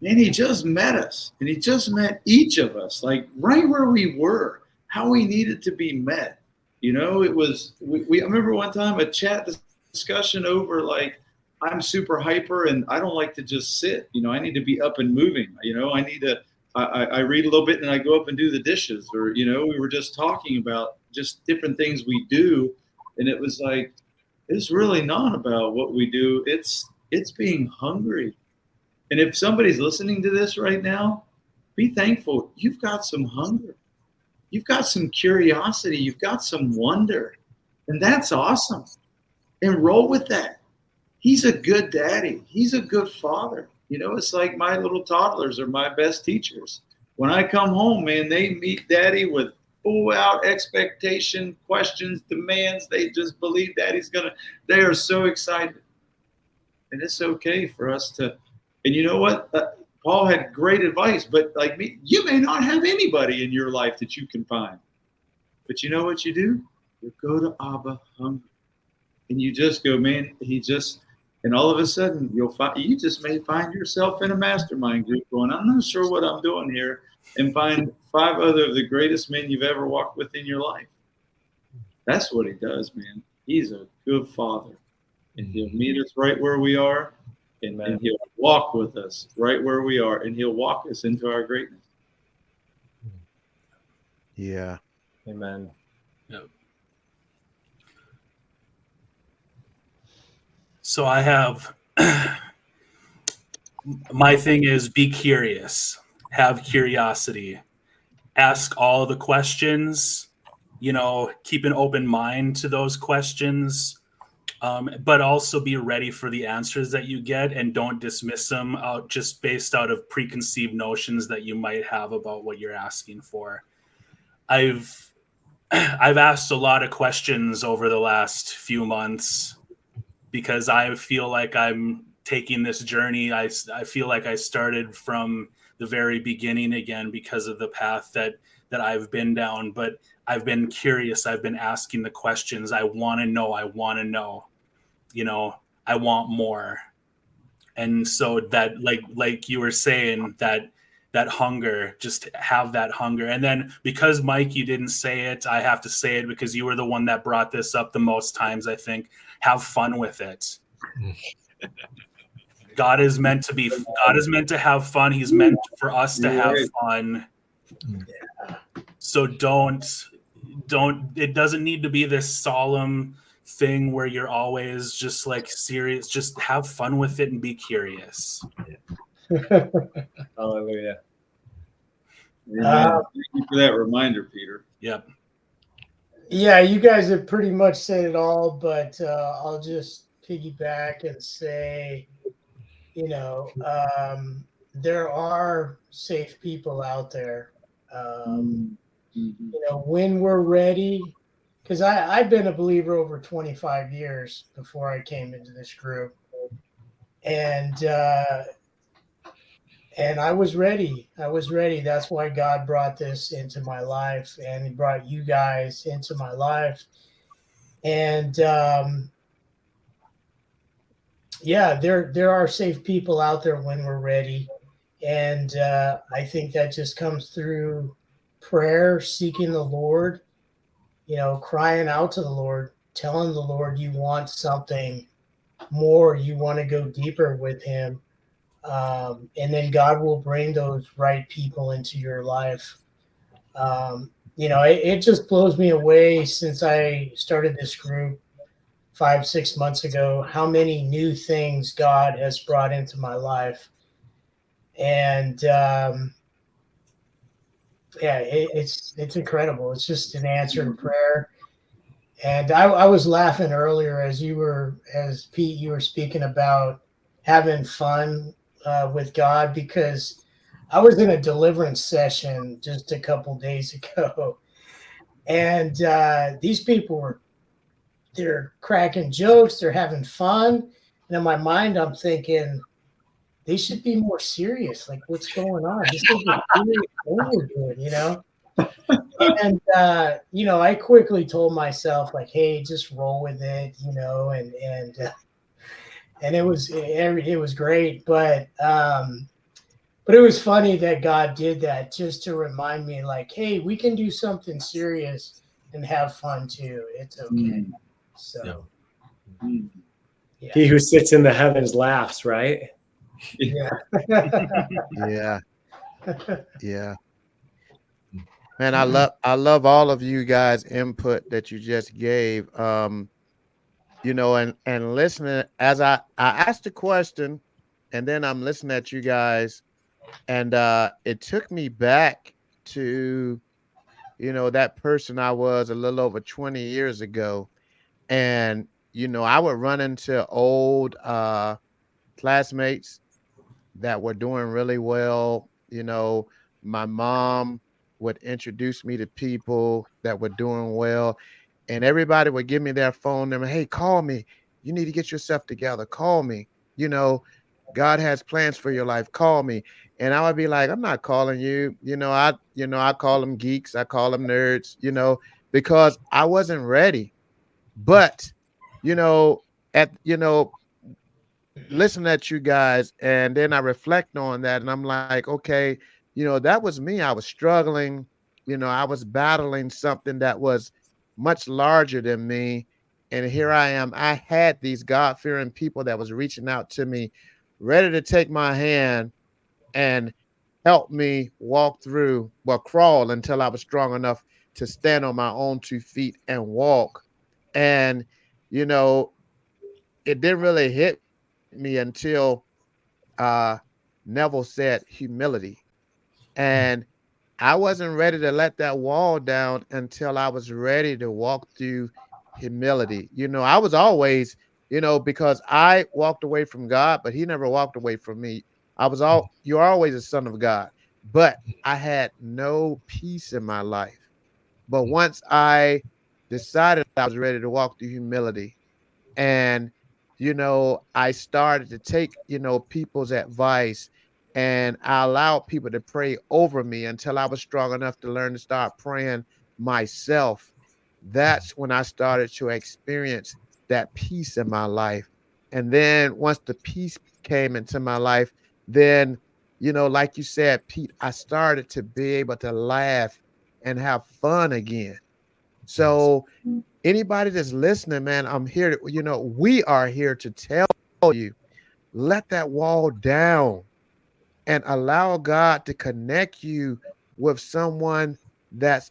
Speaker 6: met us, and he just met each of us, like right where we were, how we needed to be met. It was, I remember one time a chat discussion over like, I'm super hyper and I don't like to just sit, I need to be up and moving. I need to, I read a little bit and I go up and do the dishes, or, we were just talking about just different things we do. And it was like, it's really not about what we do. It's being hungry. And if somebody's listening to this right now, be thankful. You've got some hunger. You've got some curiosity. You've got some wonder. And that's awesome. And roll with that. He's a good daddy. He's a good father. It's like my little toddlers are my best teachers. When I come home, man, they meet daddy with full out expectation, questions, demands. They just believe daddy's they are so excited. And it's okay for us to, and you know what? Paul had great advice, but like me, you may not have anybody in your life that you can find. But you know what you do? You go to Abba hungry. And you just go, man, and all of a sudden you just may find yourself in a mastermind group going, I'm not sure what I'm doing here, and find 5 other of the greatest men you've ever walked with in your life. That's what he does, man. He's a good father. And he'll meet us right where we are. And he'll walk with us right where we are, and he'll walk us into our greatness.
Speaker 1: Yeah.
Speaker 2: Amen.
Speaker 3: Yep. So I have, my thing is be curious, have curiosity, ask all the questions, keep an open mind to those questions. But also be ready for the answers that you get, and don't dismiss them out just based out of preconceived notions that you might have about what you're asking for. I've asked a lot of questions over the last few months because I feel like I'm taking this journey. I feel like I started from the very beginning again because of the path that I've been down, but I've been curious. I've been asking the questions. I want to know. I want more. And so that, like you were saying, that hunger, just have that hunger. And then because Mike, you didn't say it, I have to say it because you were the one that brought this up the most times, I think. Have fun with it. God is meant to have fun. He's meant for us to have fun. So it doesn't need to be this solemn thing where you're always just like serious. Just have fun with it and be curious.
Speaker 2: Hallelujah.
Speaker 6: Thank you for that reminder, Peter.
Speaker 3: Yep.
Speaker 5: Yeah, you guys have pretty much said it all, but I'll just piggyback and say, you know, there are safe people out there. Um,
Speaker 6: Mhm.
Speaker 5: you know, when we're ready, because I've been a believer over 25 years before I came into this group, and I was ready. I was ready. That's why God brought this into my life, and He brought you guys into my life. And yeah, there are safe people out there when we're ready, and I think that just comes through prayer, seeking the Lord, you know, crying out to the Lord, telling the Lord you want something more, you want to go deeper with Him, and then God will bring those right people into your life. You know, it just blows me away since I started this group 5, 6 months ago, how many new things God has brought into my life. And yeah, it's incredible. It's just an answer to prayer. And I was laughing earlier as Pete, you were speaking about having fun with God, because I was in a deliverance session just a couple days ago, and these people they're cracking jokes, they're having fun, and in my mind I'm thinking they should be more serious. Like, what's going on? This is a serious thing we're doing, you know? And you know, I quickly told myself, like, hey, just roll with it, you know, and it was great, but it was funny that God did that just to remind me, like, hey, we can do something serious and have fun too. It's okay. So
Speaker 6: Mhm.
Speaker 5: yeah.
Speaker 2: He who sits in the heavens laughs, right?
Speaker 5: Yeah.
Speaker 1: Yeah. Yeah. Man, I love all of you guys' input that you just gave. You know, and listening as I asked a question, and then I'm listening at you guys, and it took me back to, you know, that person I was a little over 20 years ago. And, you know, I would run into old classmates that were doing really well. You know, my mom would introduce me to people that were doing well, and everybody would give me their phone number. Hey, call me. You need to get yourself together. Call me. You know, God has plans for your life. Call me. And I would be like, I'm not calling you. I call them geeks. I call them nerds, because I wasn't ready. But, you know, listen at you guys, and then I reflect on that, and I'm like, okay, that was me. I was struggling. I was battling something that was much larger than me, and here I am. I had these God-fearing people that was reaching out to me, ready to take my hand and help me crawl until I was strong enough to stand on my own 2 feet and walk. And you know it didn't really hit me until uh, Neville said humility. And I wasn't ready to let that wall down until I was ready to walk through humility. I was always, because I walked away from God, but He never walked away from me. You're always a son of God, but I had no peace in my life. But once I decided I was ready to walk through humility, and I started to take people's advice, and I allowed people to pray over me until I was strong enough to learn to start praying myself. That's when I started to experience that peace in my life. And then once the peace came into my life, then like you said, Pete, I started to be able to laugh and have fun again. So anybody that's listening, man, we are here to tell you, let that wall down and allow God to connect you with someone that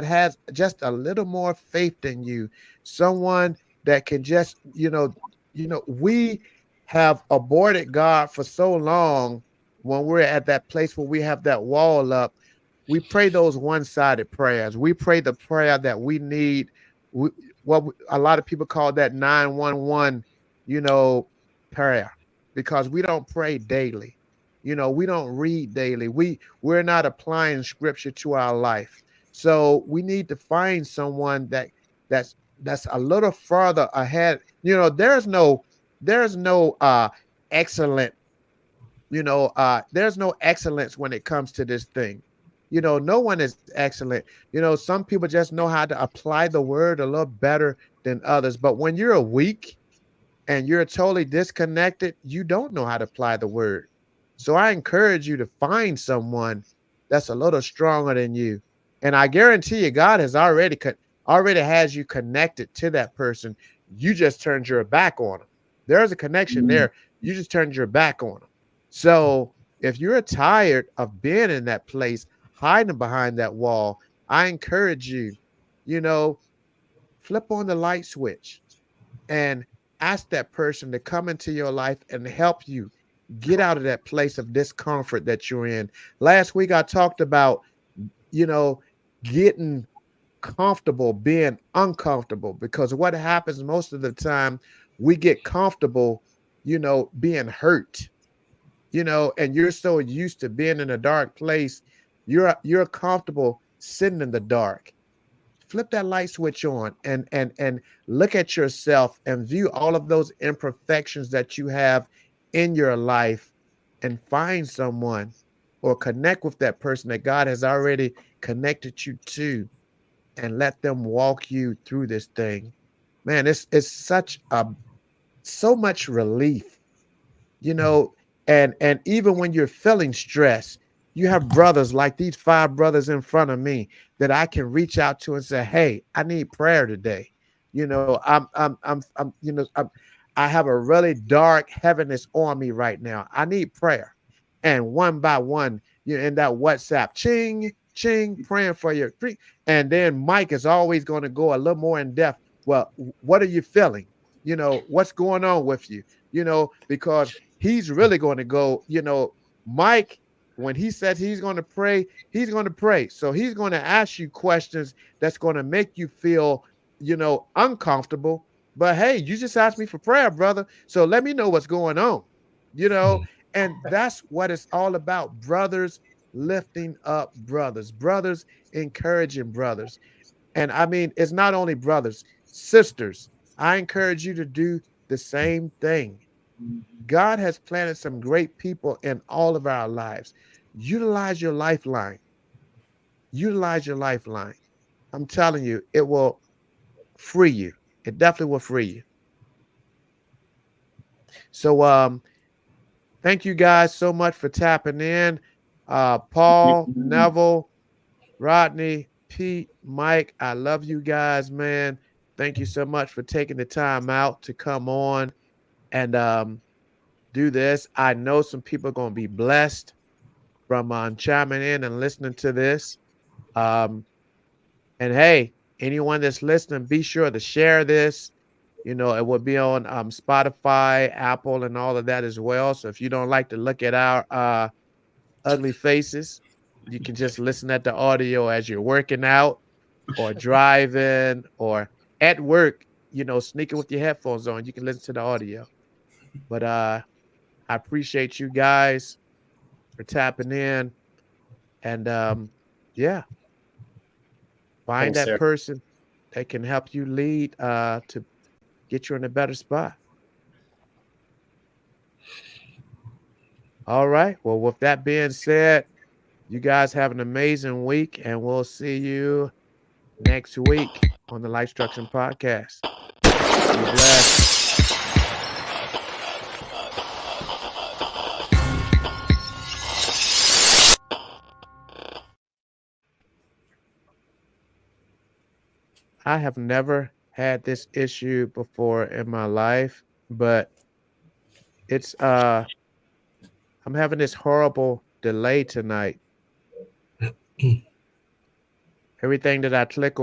Speaker 1: has just a little more faith than you, someone that can just, we have aborted God for so long when we're at that place where we have that wall up. we pray those one-sided prayers. We pray the prayer that we need. A lot of people call that 911, prayer, because we don't pray daily. We don't read daily. We're not applying scripture to our life. So we need to find someone that's a little further ahead. There's no excellent, there's no excellence when it comes to this thing. No one is excellent. Some people just know how to apply the word a little better than others. But when you're weak and you're totally disconnected, you don't know how to apply the word. So I encourage you to find someone that's a little stronger than you. And I guarantee you, God has already has you connected to that person. You just turned your back on them. There's a connection there. You just turned your back on them. So if you're tired of being in that place, hiding behind that wall, I encourage you, flip on the light switch and ask that person to come into your life and help you get out of that place of discomfort that you're in. Last week, I talked about, getting comfortable, being uncomfortable, because what happens most of the time, we get comfortable, being hurt, and you're so used to being in a dark place. You're comfortable sitting in the dark. Flip that light switch on and look at yourself and view all of those imperfections that you have in your life, and find someone or connect with that person that God has already connected you to, and let them walk you through this thing. Man, it's so much relief, and even when you're feeling stress, you have brothers like these 5 brothers in front of me that I can reach out to and say, "Hey, I need prayer today." I have a really dark heaviness on me right now. I need prayer. And one by one, in that WhatsApp, ching, ching, praying for you. And then Mike is always going to go a little more in depth. Well, what are you feeling? What's going on with you? Because he's really going to go, Mike, when he says he's going to pray, he's going to pray. So he's going to ask you questions that's going to make you feel, uncomfortable. But hey, you just asked me for prayer, brother. So let me know what's going on, and that's what it's all about. Brothers lifting up brothers, brothers encouraging brothers. And I mean, it's not only brothers, sisters. I encourage you to do the same thing. God has planted some great people in all of our lives. Utilize your lifeline. Utilize your lifeline. I'm telling you, it will free you. It definitely will free you. So thank you guys so much for tapping in. Paul, Neville, Rodney, Pete, Mike, I love you guys, man. Thank you so much for taking the time out to come on and do this. I know some people are going to be blessed from chiming in and listening to this. And hey, anyone that's listening, be sure to share this. It will be on Spotify, Apple, and all of that as well. So if you don't like to look at our ugly faces, you can just listen at the audio as you're working out or driving or at work, sneaking with your headphones on. You can listen to the audio. But I appreciate you guys for tapping in. And yeah, find
Speaker 2: Thanks,
Speaker 1: that
Speaker 2: Eric.
Speaker 1: person that can help you lead to get you in a better spot. All right. Well, with that being said, you guys have an amazing week, and we'll see you next week on the Life Structure Podcast. Be blessed. I have never had this issue before in my life, but it's I'm having this horrible delay tonight. Everything that I click